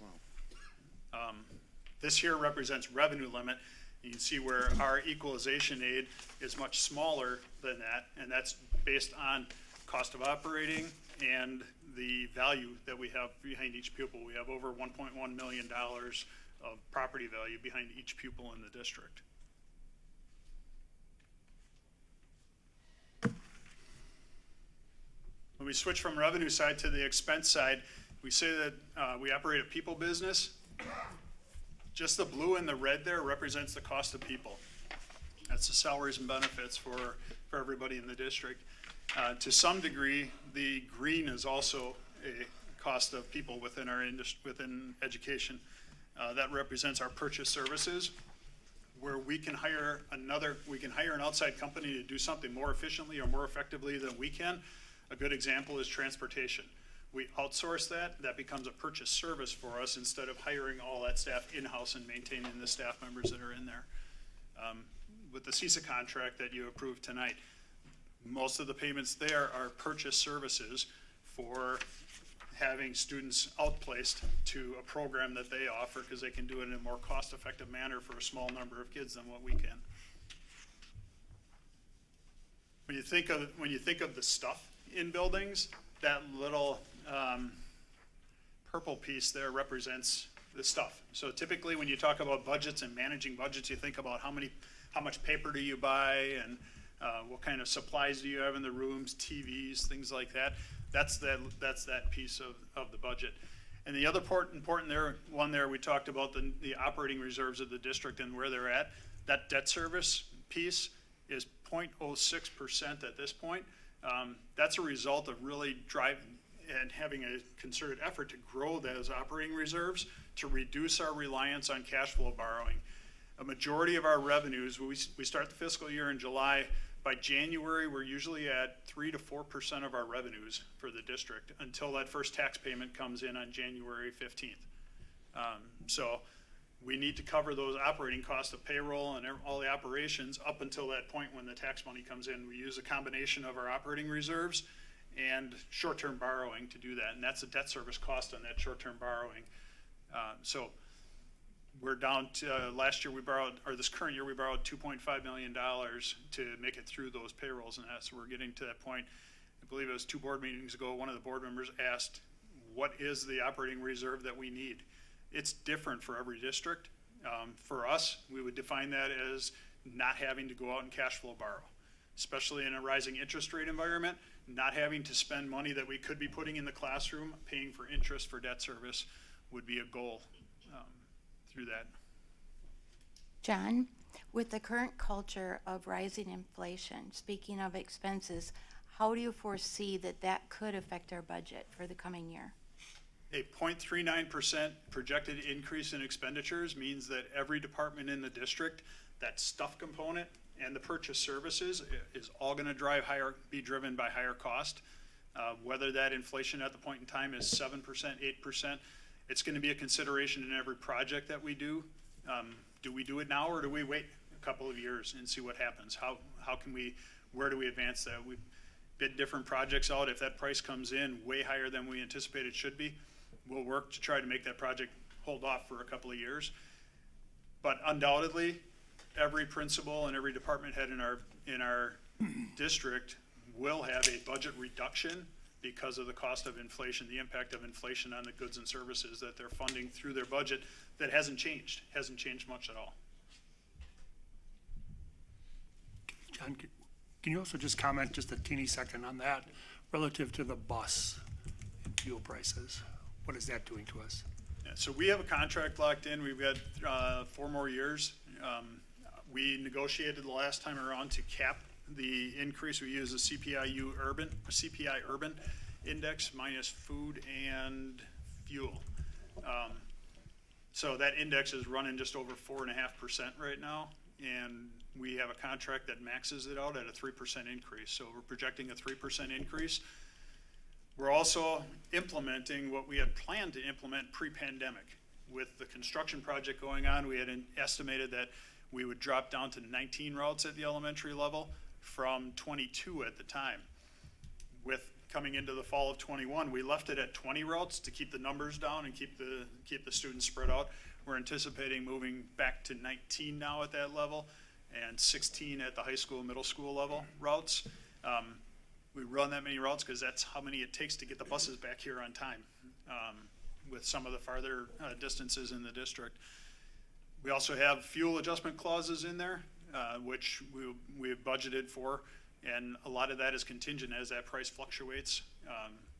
This here represents revenue limit. You can see where our equalization aid is much smaller than that, and that's based on cost of operating and the value that we have behind each pupil. We have over $1.1 million of property value behind each pupil in the district. When we switch from revenue side to the expense side, we say that we operate a people business. Just the blue and the red there represents the cost of people. That's the salaries and benefits for everybody in the district. To some degree, the green is also a cost of people within our within education. That represents our purchase services, where we can hire an outside company to do something more efficiently or more effectively than we can. A good example is transportation. We outsource that becomes a purchase service for us instead of hiring all that staff in-house and maintaining the staff members that are in there. With the CISA contract that you approved tonight, most of the payments there are purchase services for having students outplaced to a program that they offer because they can do it in a more cost-effective manner for a small number of kids than what we can. When you think of the stuff in buildings, that little purple piece there represents the stuff. So typically when you talk about budgets and managing budgets, you think about how much paper do you buy and what kind of supplies do you have in the rooms, TVs, things like that. That's that piece of the budget. And the other important one there, we talked about the operating reserves of the district and where they're at. That debt service piece is 0.06% at this point. That's a result of really driving and having a concerted effort to grow those operating reserves to reduce our reliance on cash flow borrowing. A majority of our revenues, we start the fiscal year in July. By January, we're usually at 3 to 4% of our revenues for the district until that first tax payment comes in on January 15th. So we need to cover those operating costs of payroll and all the operations up until that point when the tax money comes in. We use a combination of our operating reserves and short-term borrowing to do that, and that's a debt service cost on that short-term borrowing. So we're down to, this current year we borrowed $2.5 million to make it through those payrolls and that, so we're getting to that point. I believe it was 2 board meetings ago, one of the board members asked, what is the operating reserve that we need? It's different for every district. For us, we would define that as not having to go out and cash flow borrow, especially in a rising interest rate environment, not having to spend money that we could be putting in the classroom, paying for interest for debt service would be a goal through that. John, with the current culture of rising inflation, speaking of expenses, how do you foresee that could affect our budget for the coming year? A 0.39% projected increase in expenditures means that every department in the district, that stuff component and the purchase services is all going to be driven by higher cost. Whether that inflation at the point in time is 7%, 8%, it's going to be a consideration in every project that we do. Do we do it now or do we wait a couple of years and see what happens? Where do we advance that? We bid different projects out. If that price comes in way higher than we anticipate it should be, we'll work to try to make that project hold off for a couple of years. But undoubtedly, every principal and every department head in our district will have a budget reduction because of the cost of inflation, the impact of inflation on the goods and services that they're funding through their budget that hasn't changed much at all. John, can you also just comment just a teeny second on that relative to the bus and fuel prices? What is that doing to us? Yeah, so we have a contract locked in. We've got 4 more years. We negotiated the last time around to cap the increase. We use a CPI urban index minus food and fuel. So that index is running just over 4.5% right now, and we have a contract that maxes it out at a 3% increase. So we're projecting a 3% increase. We're also implementing what we had planned to implement pre-pandemic. With the construction project going on, we had estimated that we would drop down to 19 routes at the elementary level from 22 at the time. With coming into the fall of 21, we left it at 20 routes to keep the numbers down and keep the students spread out. We're anticipating moving back to 19 now at that level and 16 at the high school, middle school level routes. We run that many routes because that's how many it takes to get the buses back here on time with some of the farther distances in the district. We also have fuel adjustment clauses in there, which we've budgeted for, and a lot of that is contingent as that price fluctuates.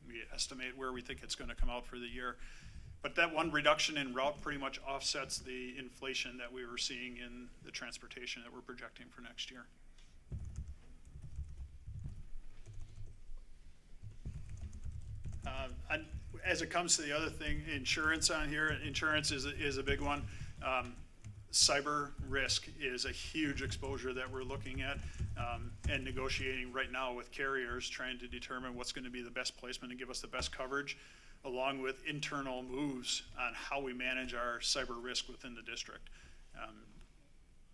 We estimate where we think it's going to come out for the year. But that one reduction in route pretty much offsets the inflation that we were seeing in the transportation that we're projecting for next year. as it comes to the other thing, insurance on here, insurance is a big one. Cyber risk is a huge exposure that we're looking at and negotiating right now with carriers, trying to determine what's going to be the best placement and give us the best coverage, along with internal moves on how we manage our cyber risk within the district.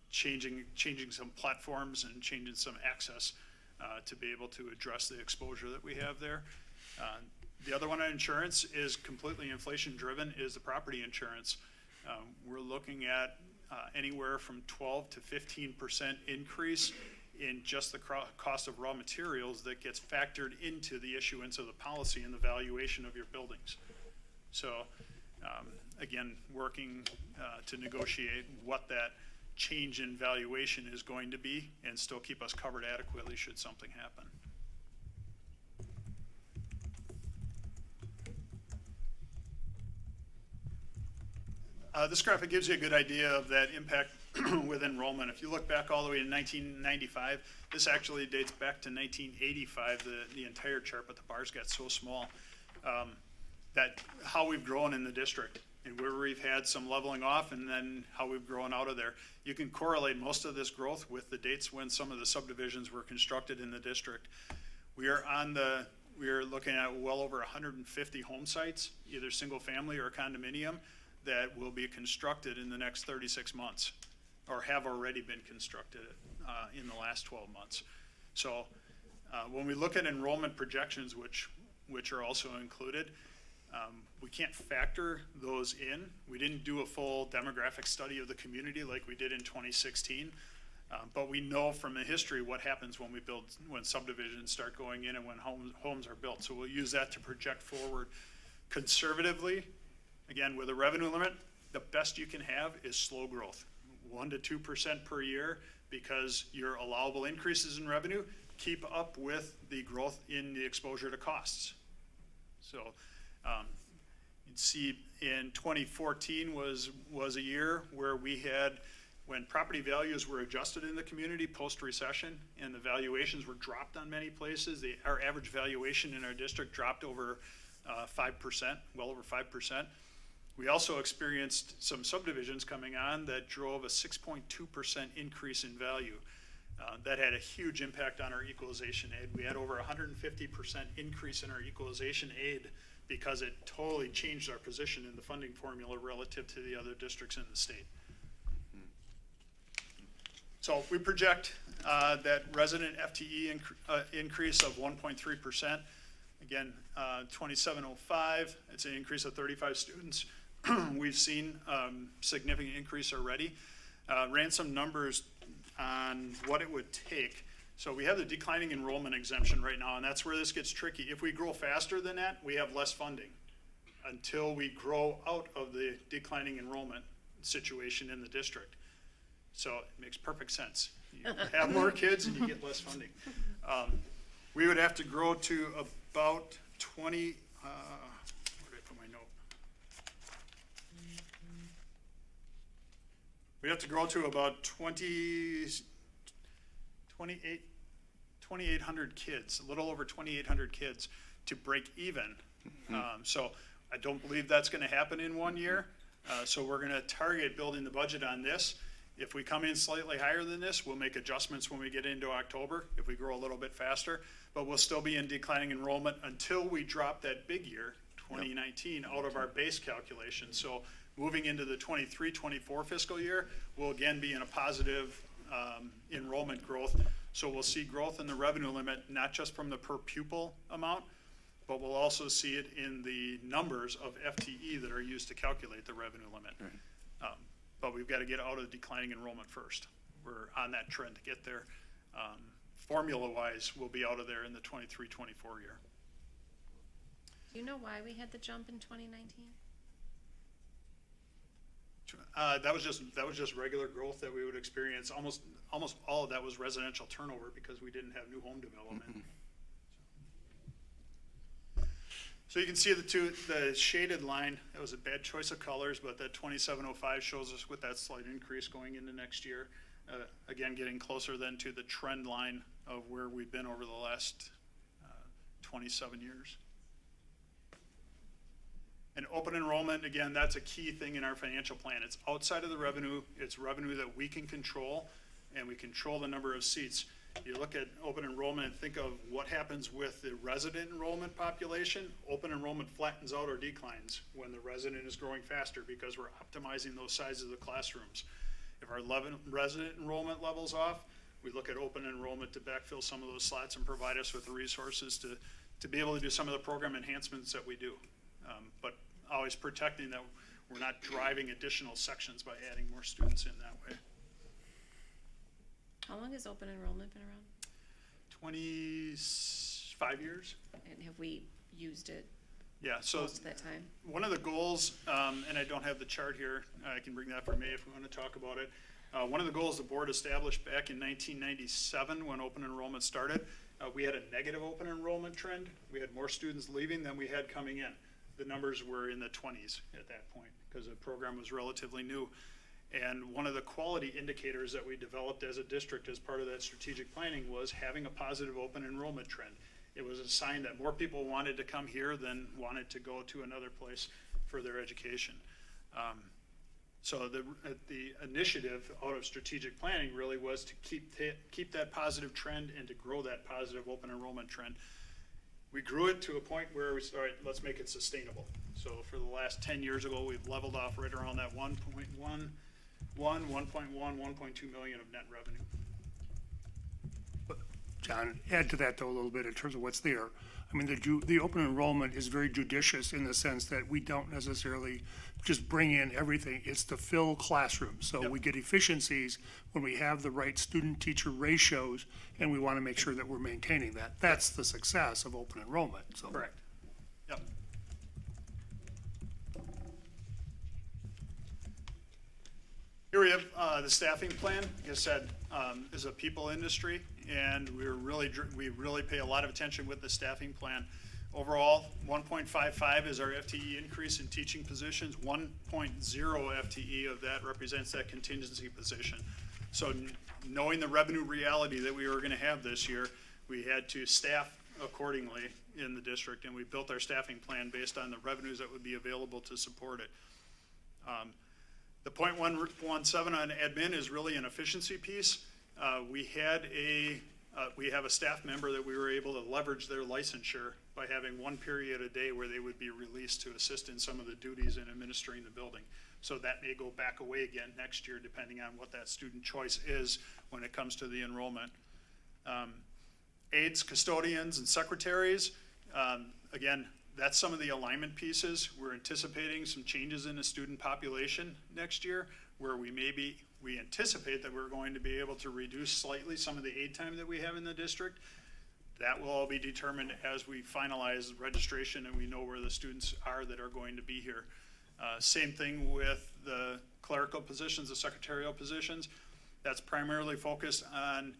Changing some platforms and changing some access to be able to address the exposure that we have there. The other one on insurance is completely inflation driven, is the property insurance. We're looking at anywhere from 12 to 15% increase in just the cost of raw materials that gets factored into the issuance of the policy and the valuation of your buildings. So again, working to negotiate what that change in valuation is going to be and still keep us covered adequately should something happen. This graphic gives you a good idea of that impact with enrollment. If you look back all the way to 1995, this actually dates back to 1985, the entire chart, but the bars got so small. That how we've grown in the district and where we've had some leveling off and then how we've grown out of there. You can correlate most of this growth with the dates when some of the subdivisions were constructed in the district. We are looking at well over 150 home sites, either single family or condominium, that will be constructed in the next 36 months or have already been constructed in the last 12 months. So when we look at enrollment projections, which are also included, we can't factor those in. We didn't do a full demographic study of the community like we did in 2016, but we know from the history what happens when subdivisions start going in and when homes are built. So we'll use that to project forward conservatively. Again, with a revenue limit, the best you can have is slow growth, 1 to 2% per year, because your allowable increases in revenue keep up with the growth in the exposure to costs. So you'd see in 2014 was a year where we had, when property values were adjusted in the community post-recession and the valuations were dropped on many places, our average valuation in our district dropped over 5%, well over 5%. We also experienced some subdivisions coming on that drove a 6.2% increase in value. That had a huge impact on our equalization aid. We had over 150% increase in our equalization aid because it totally changed our position in the funding formula relative to the other districts in the state. So we project that resident FTE increase of 1.3%. Again, 2705, it's an increase of 35 students. We've seen significant increase already. Ran some numbers on what it would take. So we have the declining enrollment exemption right now, and that's where this gets tricky. If we grow faster than that, we have less funding until we grow out of the declining enrollment situation in the district. So it makes perfect sense. You have more kids and you get less funding. We would have to grow to about 20, where did I put my note? We'd have to grow to about 2,800 kids, a little over 2,800 kids to break even. So I don't believe that's going to happen in 1 year. So we're going to target building the budget on this. If we come in slightly higher than this, we'll make adjustments when we get into October if we grow a little bit faster, but we'll still be in declining enrollment until we drop that big year, 2019, out of our base calculation. So moving into the 23-24 fiscal year, we'll again be in a positive enrollment growth. So we'll see growth in the revenue limit, not just from the per pupil amount, but we'll also see it in the numbers of FTE that are used to calculate the revenue limit. Right. But we've got to get out of declining enrollment first. We're on that trend to get there. Formula-wise, we'll be out of there in the 23-24 year. Do you know why we had the jump in 2019? That was just regular growth that we would experience. Almost all of that was residential turnover because we didn't have new home development. So you can see the shaded line, that was a bad choice of colors, but that 2705 shows us with that slight increase going into next year. Again, getting closer then to the trend line of where we've been over the last 27 years. And open enrollment, again, that's a key thing in our financial plan. It's outside of the revenue. It's revenue that we can control, and we control the number of seats. You look at open enrollment and think of what happens with the resident enrollment population. Open enrollment flattens out or declines when the resident is growing faster because we're optimizing those sizes of the classrooms. If our resident enrollment level's off, we look at open enrollment to backfill some of those slots and provide us with the resources to be able to do some of the program enhancements that we do. But always protecting that we're not driving additional sections by adding more students in that way. How long has open enrollment been around? 25 years. And have we used it Yeah, so most of that time? one of the goals, and I don't have the chart here, I can bring that for May if we want to talk about it. One of the goals the board established back in 1997 when open enrollment started, we had a negative open enrollment trend. We had more students leaving than we had coming in. The numbers were in the 20s at that point because the program was relatively new. And one of the quality indicators that we developed as a district as part of that strategic planning was having a positive open enrollment trend. It was a sign that more people wanted to come here than wanted to go to another place for their education. So the initiative out of strategic planning really was to keep that positive trend and to grow that positive open enrollment trend. We grew it to a point where we said, all right, let's make it sustainable. So for the last 10 years ago, we've leveled off right around that 1.1, 1.2 million of net revenue. John, add to that though a little bit in terms of what's there. I mean, the open enrollment is very judicious in the sense that we don't necessarily just bring in everything. It's to fill classrooms. So we get efficiencies when we have the right student-teacher ratios, and we want to make sure that we're maintaining that. That's the success of open enrollment. So. Correct. Yep. Here we have the staffing plan. Like I said, is a people industry, and we really pay a lot of attention with the staffing plan. Overall, 1.55 is our FTE increase in teaching positions. 1.0 FTE of that represents that contingency position. So knowing the revenue reality that we were going to have this year, we had to staff accordingly in the district, and we built our staffing plan based on the revenues that would be available to support it. The 0.117 on admin is really an efficiency piece. We have a staff member that we were able to leverage their licensure by having one period a day where they would be released to assist in some of the duties in administering the building. So that may go back away again next year depending on what that student choice is when it comes to the enrollment. Aides, custodians, and secretaries, again, that's some of the alignment pieces. We're anticipating some changes in the student population next year where we anticipate that we're going to be able to reduce slightly some of the aid time that we have in the district. That will all be determined as we finalize registration and we know where the students are that are going to be here. Same thing with the clerical positions, the secretarial positions. That's primarily focused on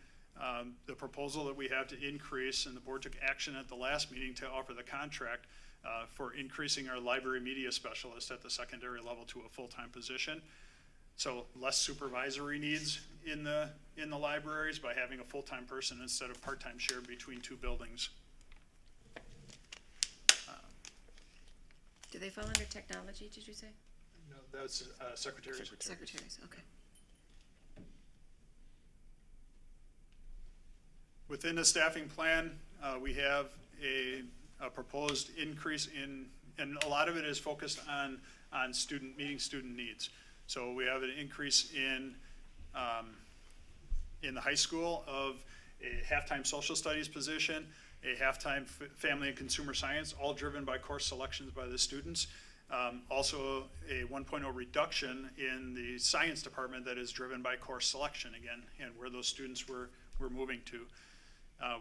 the proposal that we have to increase, and the board took action at the last meeting to offer the contract for increasing our library media specialist at the secondary level to a full-time position. So less supervisory needs in the libraries by having a full-time person instead of part-time shared between two buildings. Do they fall under technology, did you say? No, that's secretaries. Secretaries, okay. Within the staffing plan, we have a proposed increase and a lot of it is focused on meeting student needs. So we have an increase in the high school of a half-time social studies position, a half-time family and consumer science, all driven by course selections by the students. Also a 1.0 reduction in the science department that is driven by course selection again, and where those students were moving to.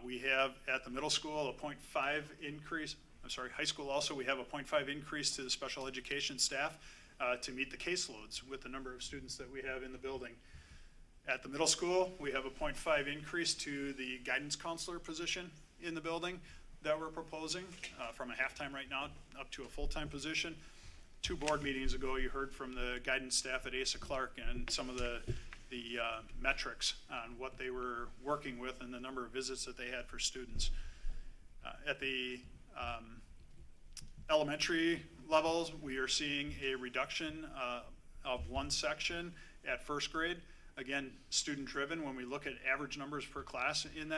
We have at the middle school a 0.5 increase, high school also, we have a 0.5 increase to the special education staff to meet the caseloads with the number of students that we have in the building. At the middle school, we have a 0.5 increase to the guidance counselor position in the building that we're proposing from a half-time right now up to a full-time position. 2 board meetings ago, you heard from the guidance staff at Asa Clark and some of the metrics on what they were working with and the number of visits that they had for students. At the elementary levels, we are seeing a reduction of one section at first grade. Again, student driven. When we look at average numbers per class in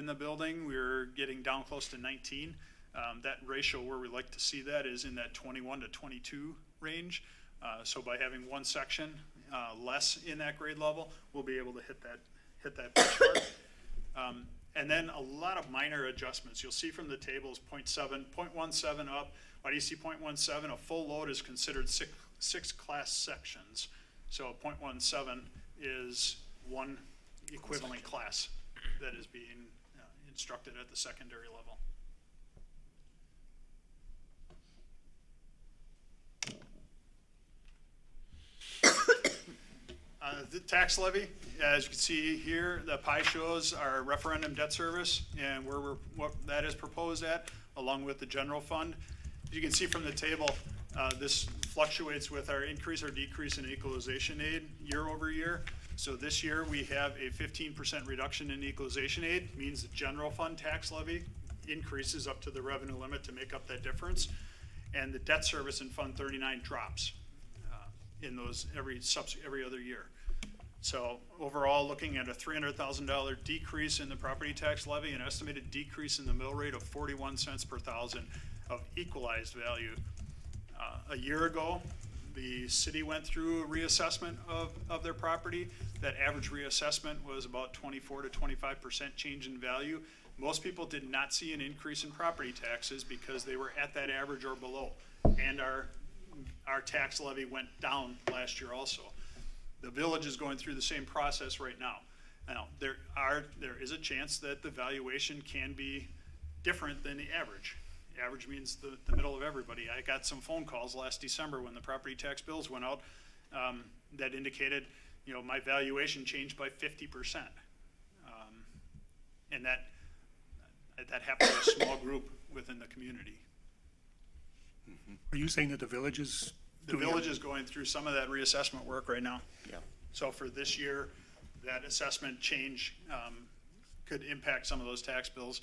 the building, we're getting down close to 19. That ratio where we like to see that is in that 21 to 22 range. So by having one section less in that grade level, we'll be able to hit that benchmark. And then a lot of minor adjustments. You'll see from the tables 0.17 up. Why do you see 0.17? A full load is considered six class sections. So 0.17 is one equivalent class that is being instructed at the secondary level. The tax levy, as you can see here, the pie shows our referendum debt service and what that is proposed at, along with the general fund. As you can see from the table, this fluctuates with our increase or decrease in equalization aid year over year. So this year we have a 15% reduction in equalization aid, means the general fund tax levy increases up to the revenue limit to make up that difference. And the debt service in Fund 39 drops in those every other year. So overall, looking at a $300,000 decrease in the property tax levy, an estimated decrease in the mill rate of 41 cents per thousand of equalized value. A year ago, the city went through a reassessment of their property. That average reassessment was about 24 to 25% change in value. Most people did not see an increase in property taxes because they were at that average or below. And our tax levy went down last year also. The village is going through the same process right now. Now, there is a chance that the valuation can be different than the average. Average means the middle of everybody. I got some phone calls last December when the property tax bills went out that indicated, my valuation changed by 50%. And that happened to a small group within the community. Are you saying that the village is? The village is going through some of that reassessment work right now. Yeah. So for this year, that assessment change could impact some of those tax bills.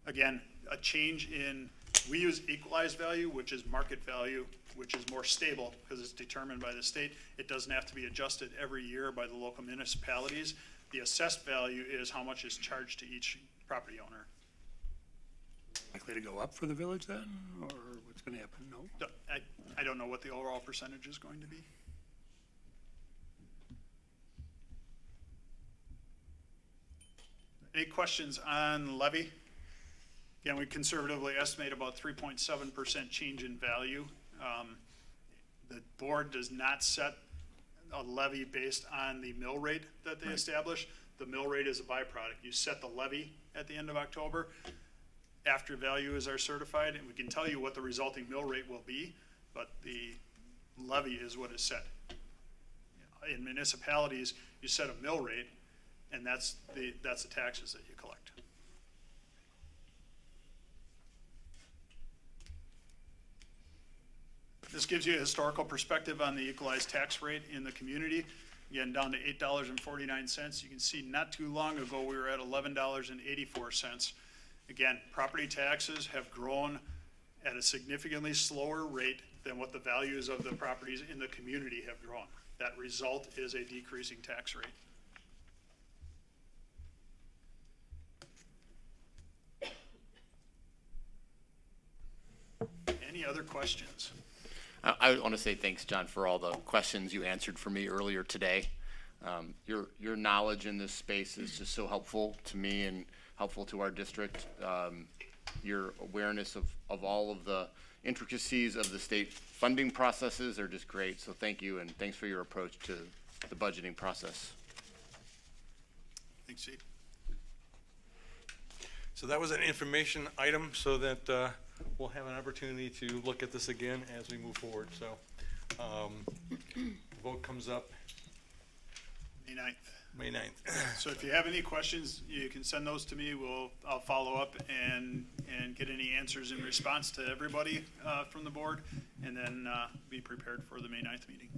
Again, a change we use equalized value, which is market value, which is more stable because it's determined by the state. It doesn't have to be adjusted every year by the local municipalities. The assessed value is how much is charged to each property owner. Likely to go up for the village then, or what's going to happen? No? I don't know what the overall percentage is going to be. Any questions on levy? Again, we conservatively estimate about 3.7% change in value. The board does not set a levy based on the mill rate that they establish. The mill rate is a byproduct. You set the levy at the end of October after values are certified, and we can tell you what the resulting mill rate will be, but the levy is what is set. In municipalities, you set a mill rate, and that's the taxes that you collect. This gives you a historical perspective on the equalized tax rate in the community. Again, down to $8.49. You can see not too long ago we were at $11.84. Again, property taxes have grown at a significantly slower rate than what the values of the properties in the community have grown. That result is a decreasing tax rate. Any other questions? I want to say thanks, John, for all the questions you answered for me earlier today. Your knowledge in this space is just so helpful to me and helpful to our district. Your awareness of all of the intricacies of the state funding processes are just great. So thank you, and thanks for your approach to the budgeting process. Thanks, Steve. So that was an information item so that we'll have an opportunity to look at this again as we move forward. So the vote comes up May 9th. May 9th. So if you have any questions, you can send those to me. I'll follow up and get any answers in response to everybody from the board, and then be prepared for the May 9th meeting.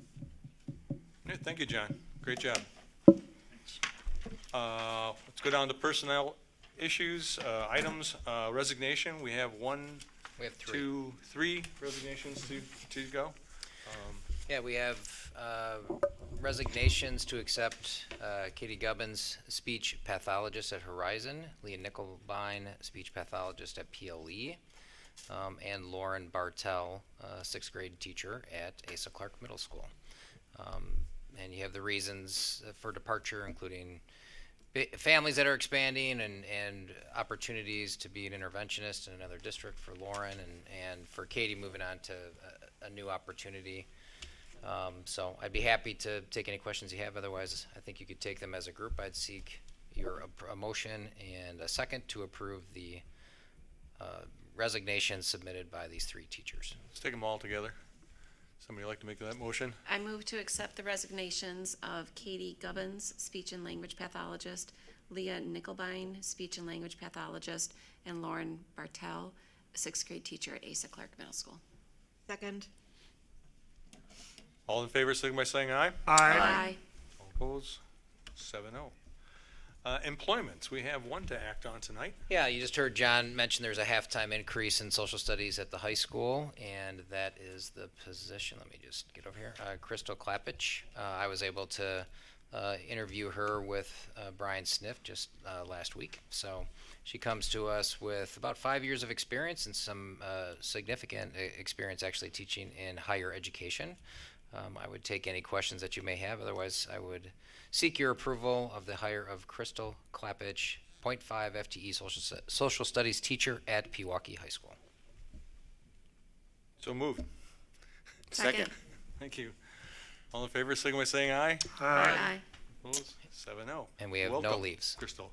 Okay, thank you, John. Great job. Thanks. Let's go down to personnel issues, items, resignation. We have one We have three. Three resignations to go. Yeah, we have resignations to accept Katie Gubbins, speech pathologist at Horizon, Leah Nickelbein, speech pathologist at PLE, and Lauren Bartel, sixth grade teacher at Asa Clark Middle School. And you have the reasons for departure, including families that are expanding and opportunities to be an interventionist in another district for Lauren, and for Katie moving on to a new opportunity. So I'd be happy to take any questions you have. Otherwise, I think you could take them as a group. I'd seek a motion and a second to approve the resignation submitted by these three teachers. Let's take them all together. Somebody like to make that motion? I move to accept the resignations of Katie Gubbins, speech and language pathologist, Leah Nickelbein, speech and language pathologist, and Lauren Bartel, sixth grade teacher at Asa Clark Middle School. Second. All in favor, signify by saying aye. Aye. All opposed? 7-0. Employments, we have one to act on tonight. Yeah, you just heard John mention there's a half-time increase in social studies at the high school, and that is the position. Let me just get over here. Crystal Klappich. I was able to interview her with Brian Sniff just last week. So she comes to us with about 5 years of experience and some significant experience actually teaching in higher education. I would take any questions that you may have. Otherwise, I would seek your approval of the hire of Crystal Klappich, 0.5 FTE social studies teacher at Pewaukee High School. So moved. Second. Thank you. All in favor, signify by saying aye. Aye. Opposed? 7-0. And we have no Welcome, leaves. Crystal.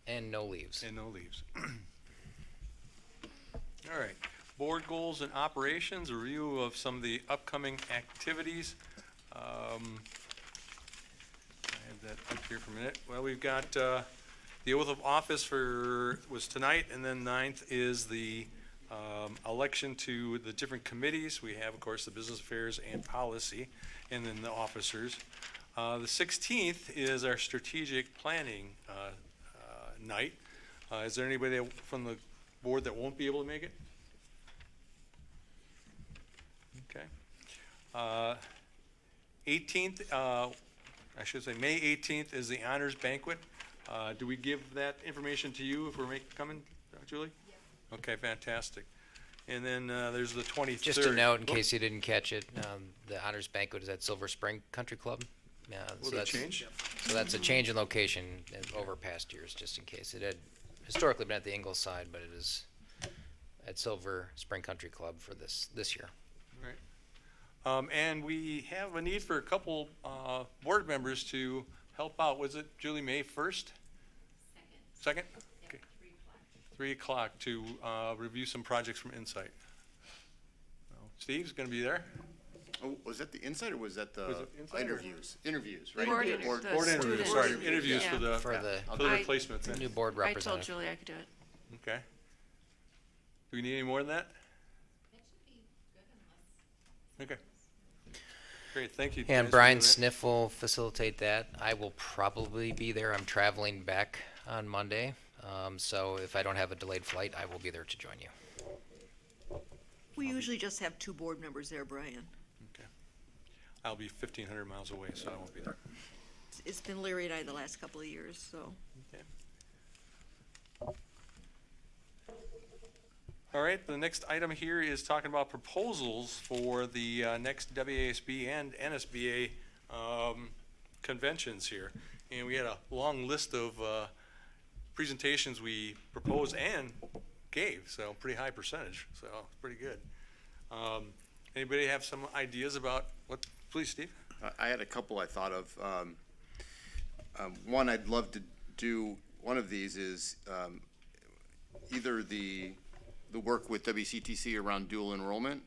And no leaves. And no leaves. All right. Board goals and operations, a review of some of the upcoming activities. I have that up here for a minute. Well, we've got the oath of office was tonight, and then 9th is the election to the different committees. We have, of course, the business affairs and policy, and then the officers. The 16th is our strategic planning night. Is there anybody from the board that won't be able to make it? Okay. 18th, I should say May 18th is the honors banquet. Do we give that information to you if we're coming, Julie? Yes. Okay, fantastic. And then there's the 23rd. Just a note, in case you didn't catch it, the honors banquet is at Silver Spring Country Club. Will that change? So that's a change in location over past years, just in case. It had historically been at the Ingleside, but it is at Silver Spring Country Club for this year. All right. And we have a need for a couple board members to help out. Was it, Julie, May 1st? Second? Okay. 3 o'clock to review some projects from Insight. Steve's going to be there. Oh, was that the Insight or was that the Was it Insight or- interviews? Interviews, right? Board Board the interviews, student sorry, interviews, interviews yeah. for the I- replacements. New board I told representative. Julie I could do it. Okay. Do we need any more than that? Okay. Great, thank you. And guys, for Brian doing that. Sniff will facilitate that. I will probably be there. I'm traveling back on Monday. So if I don't have a delayed flight, I will be there to join you. We usually just have 2 board members there, Brian. Okay. I'll be 1,500 miles away, so I won't be there. It's been Larry and I the last couple of years, so. Okay. All right, the next item here is talking about proposals for the next WASB and NSBA conventions here. And we had a long list of presentations we proposed and gave, so pretty high percentage, so pretty good. Anybody have some ideas about what, please, Steve? I had a couple I thought of. One, I'd love to do, one of these is either the work with WCTC around dual enrollment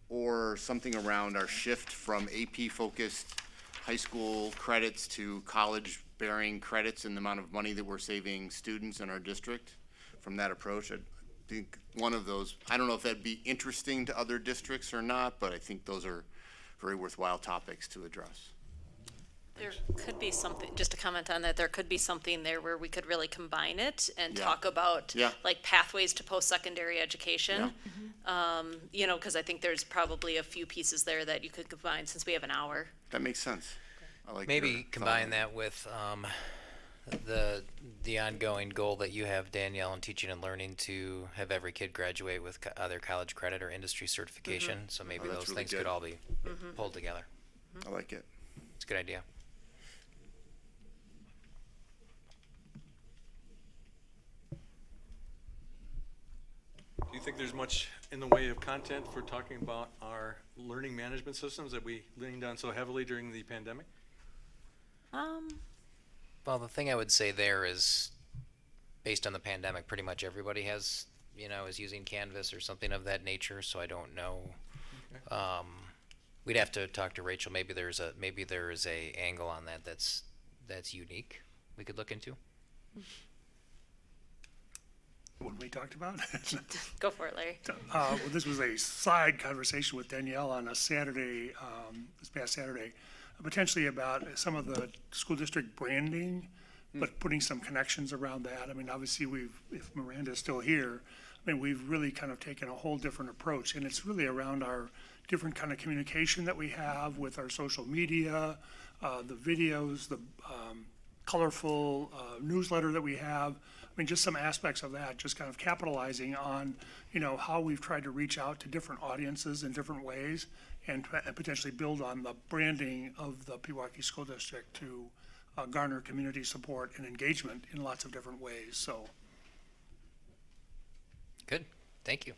or something around our shift from AP-focused high school credits to college-bearing credits and the amount of money that we're saving students in our district from that approach. I think one of those, I don't know if that'd be interesting to other districts or not, but I think those are very worthwhile topics to address. There could be something, just to comment on that, there could be something there where we could really combine it and Yeah. talk about Yeah. like pathways to post-secondary education. You know, because I think there's probably a few pieces there that you could combine since we have an hour. That makes sense. I like Maybe your thought combine on that with the ongoing goal that you have, Danielle, in teaching and learning to have every kid graduate with either college credit or industry certification. So maybe Oh, that's those really things good. could all be pulled together. I like it. It's a good idea. Do you think there's much in the way of content for talking about our learning management systems that we leaned on so heavily during the pandemic? Well, the thing I would say there is, based on the pandemic, pretty much everybody has, is using Canvas or something of that nature. So I don't know. We'd have to talk to Rachel. Maybe there is a angle on that that's unique. We could look into. What we talked about? Go for it, Larry. Well, this was a side conversation with Danielle on a Saturday, this past Saturday, potentially about some of the school district branding, but putting some connections around that. I mean, obviously, if Miranda's still here, I mean, we've really kind of taken a whole different approach, and it's really around our different kind of communication that we have with our social media, the videos, the colorful newsletter that we have. I mean, just some aspects of that, just kind of capitalizing on, how we've tried to reach out to different audiences in different ways and potentially build on the branding of the Pewaukee School District to garner community support and engagement in lots of different ways, so. Good. Thank you.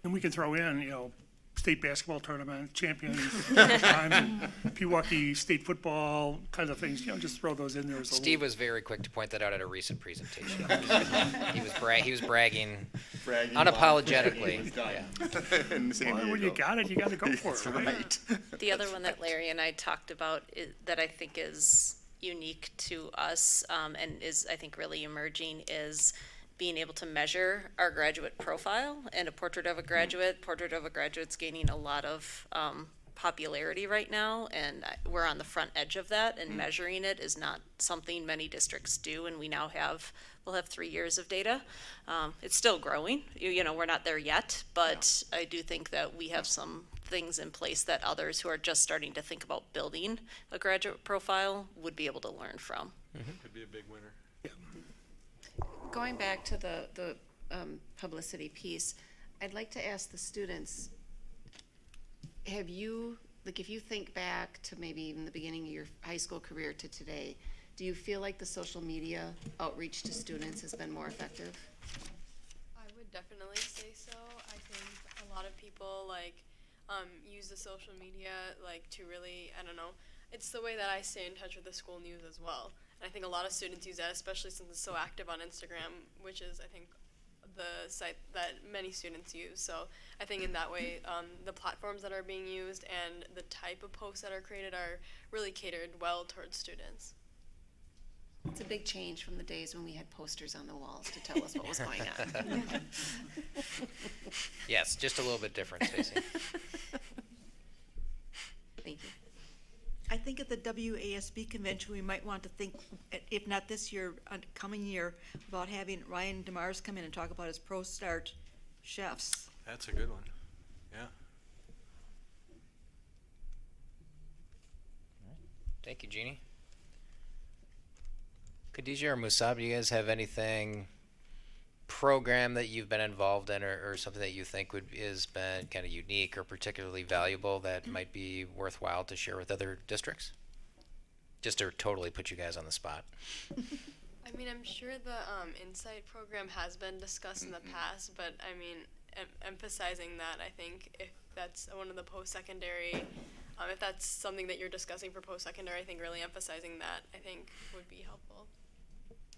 And we can throw in, state basketball tournament, champions, times, and Pewaukee state football, kind of things, just throw those in there as a Steve was very quick to point that out at a recent presentation. he was bragging unapologetically. Well, when you got it, you got to go for it, right? The other one that Larry and I talked about that I think is unique to us and is, I think, really emerging is being able to measure our graduate profile and a portrait of a graduate. Portrait of a graduate's gaining a lot of popularity right now, and we're on the front edge of that, and measuring it is not something many districts do, and we'll have 3 years of data. It's still growing, we're not there yet, but I do think that we have some things in place that others who are just starting to think about building a graduate profile would be able to learn from. Could be a big winner. Going back to the publicity piece, I'd like to ask the students, if you think back to maybe even the beginning of your high school career to today, do you feel like the social media outreach to students has been more effective? I would definitely say so. I think a lot of people use the social media to really, I don't know, it's the way that I stay in touch with the school news as well. And I think a lot of students use that, especially since it's so active on Instagram, which is, I think, the site that many students use. So I think in that way, the platforms that are being used and the type of posts that are created are really catered well towards students. It's a big change from the days when we had posters on the walls to tell us what was going on. Yes, just a little bit different, Stacey. Thank you. I think at the WASB convention, we might want to think, if not this year, coming year, about having Ryan DeMars come in and talk about his Pro Start chefs. That's a good one. Yeah. Thank you, Jeannie. Khadijah or Musab, do you guys have anything program that you've been involved in or something that you think has been kind of unique or particularly valuable that might be worthwhile to share with other districts? Just to totally put you guys on the spot. I mean, I'm sure the Insight program has been discussed in the past, but I mean, emphasizing that, I think if that's one of the post-secondary, if that's something that you're discussing for post-secondary, I think really emphasizing that, I think, would be helpful.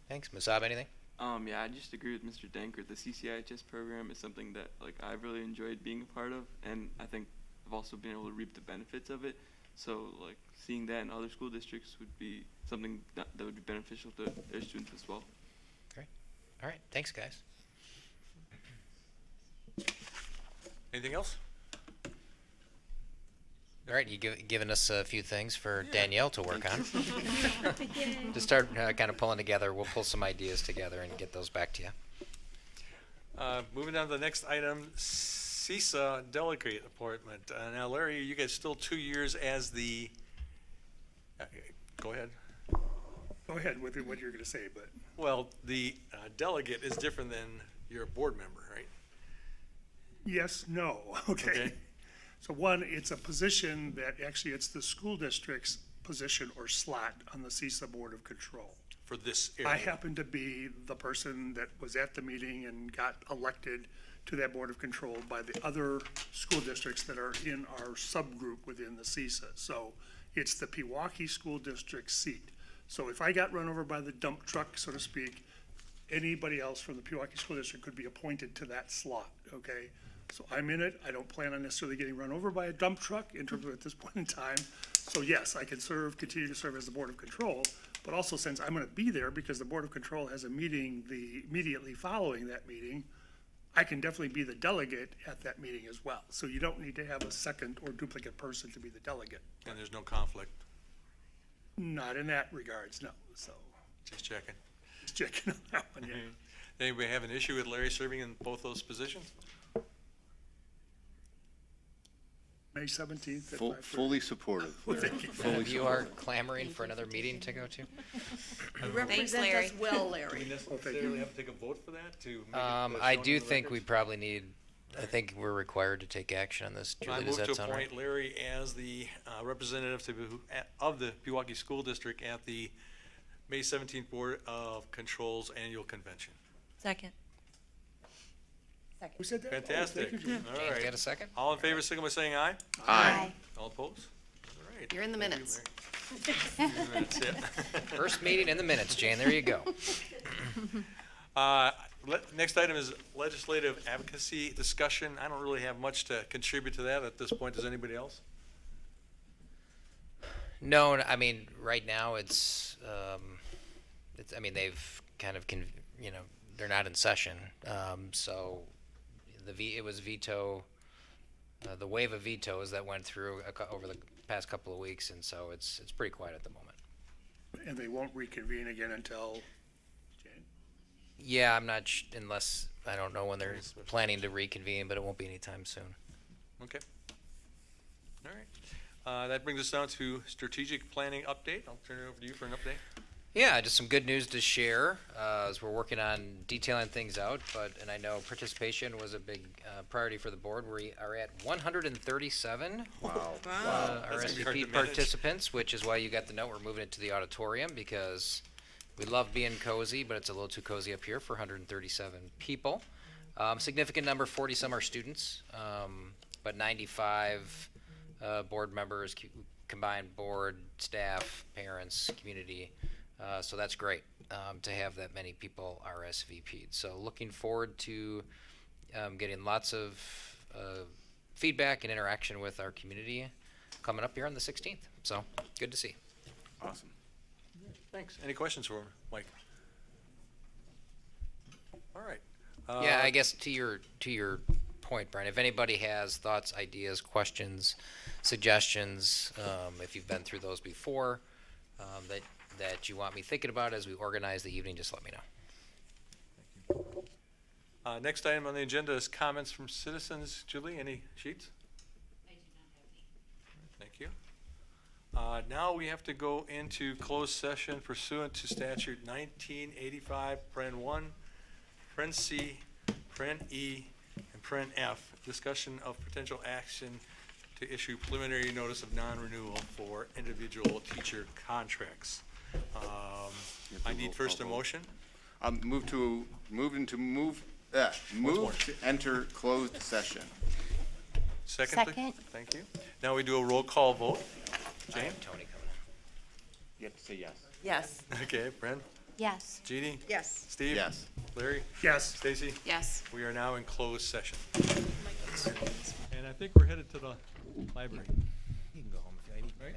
Thanks. Musab, anything? Yeah, I just agree with Mr. Dankert. The CCIHS program is something that I've really enjoyed being a part of, and I think I've also been able to reap the benefits of it. So seeing that in other school districts would be something that would be beneficial to their students as well. Great. All right. Thanks, guys. Anything else? All right, given us a few things for Danielle to work on. To start kind of pulling together, we'll pull some ideas together and get those back to you. Moving on to the next item, CISA delegate appointment. Now, Larry, you guys still 2 years as the, go ahead. Go ahead with what you're gonna say, but. Well, the delegate is different than your board member, right? Yes, no, okay. So one, it's a position that actually it's the school district's position or slot on the CISA Board of Control. For this area. I happen to be the person that was at the meeting and got elected to that Board of Control by the other school districts that are in our subgroup within the CISA. So it's the Pewaukee School District seat. So if I got run over by the dump truck, so to speak, anybody else from the Pewaukee School District could be appointed to that slot, okay? So I'm in it. I don't plan on necessarily getting run over by a dump truck in terms of at this point in time. So yes, I can continue to serve as the Board of Control, but also since I'm gonna be there because the Board of Control has a meeting immediately following that meeting, I can definitely be the delegate at that meeting as well. So you don't need to have a second or duplicate person to be the delegate. And there's no conflict. Not in that regards, no, so. Just checking. Just checking on that one, yeah. Anybody have an issue with Larry serving in both those positions? May 17th at 5:30. Fully supportive. Thank you. None of you are clamoring for another meeting to go to? You represent us well, Larry. Do we necessarily have to take a vote for that to make it I shown do in the think we records? probably need, I think we're required to take action on this. I Julie, does move that to sound right? appoint Larry as the representative of the Pewaukee School District at the May 17th Board of Control's Annual Convention. Second. Who said that? Oh, Fantastic. thank you, Jim. All James, right. get a second? All in favor, signal by saying aye. Aye. All opposed? All right. You're in the Thank you, minutes. Larry. In the minutes, yeah. First meeting in the minutes, Jane, there you go. Next item is legislative advocacy discussion. I don't really have much to contribute to that at this point. Does anybody else? No, I mean, right now I mean, they've kind of, they're not in session. So it was veto, the wave of vetoes that went through over the past couple of weeks, and so it's pretty quiet at the moment. And they won't reconvene again until Jane? Yeah, I'm not, unless, I don't know when they're planning to reconvene, but it won't be anytime soon. Okay. All right. That brings us down to strategic planning update. I'll turn it over to you for an update. Yeah, just some good news to share as we're working on detailing things out. And I know participation was a big priority for the board. We are at 137 That's gonna be hard to RSVP manage. participants, which is why you got the note. We're moving it to the auditorium because we love being cozy, but it's a little too cozy up here for 137 people. Significant number, 40 some are students, but 95 board members, combined board, staff, parents, community. So that's great to have that many people RSVP'd. So looking forward to getting lots of feedback and interaction with our community coming up here on the 16th. So good to see. Awesome. Thanks. Any questions for Mike? All right. Yeah, I guess to your point, Brian, if anybody has thoughts, ideas, questions, suggestions, if you've been through those before, that you want me thinking about as we organize the evening, just let me know. Next item on the agenda is comments from citizens. Julie, any sheets? I do not have any. Thank you. Now we have to go into closed session pursuant to statute 1985, Paren 1, Paren C, Paren E, and Paren F. Discussion of potential action to issue preliminary notice of non-renewal for individual teacher contracts. I need first a motion. Move to enter closed session. Second, please? Second. Thank you. Now we do a roll call vote. I Jane? have Tony coming You have to say yes. Yes. Okay, Bren? Yes. Jeannie? Yes. Steve? Yes. Larry? Yes. Stacy? Yes. We are now in closed session. And I think we're headed to the library. You can go home if you need. Right?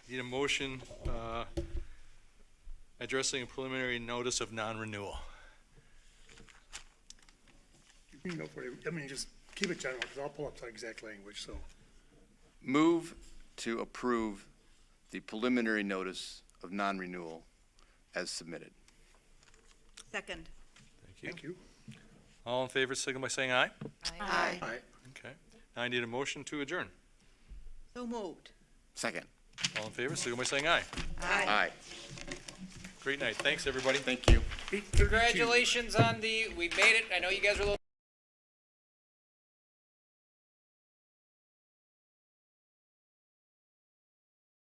Need a motion addressing a preliminary notice of non-renewal. You know, just keep it general, because I'll pull up the exact language, so. Move to approve the preliminary notice of non-renewal as submitted. Second. Thank you. All in favor, signal by saying aye. Aye. Aye. Okay. Now I need a motion to adjourn. So moved. Second. All in favor, signal by saying aye. Aye. Great night. Thanks, everybody. Thank you. Congratulations on we made it. I know you guys were a little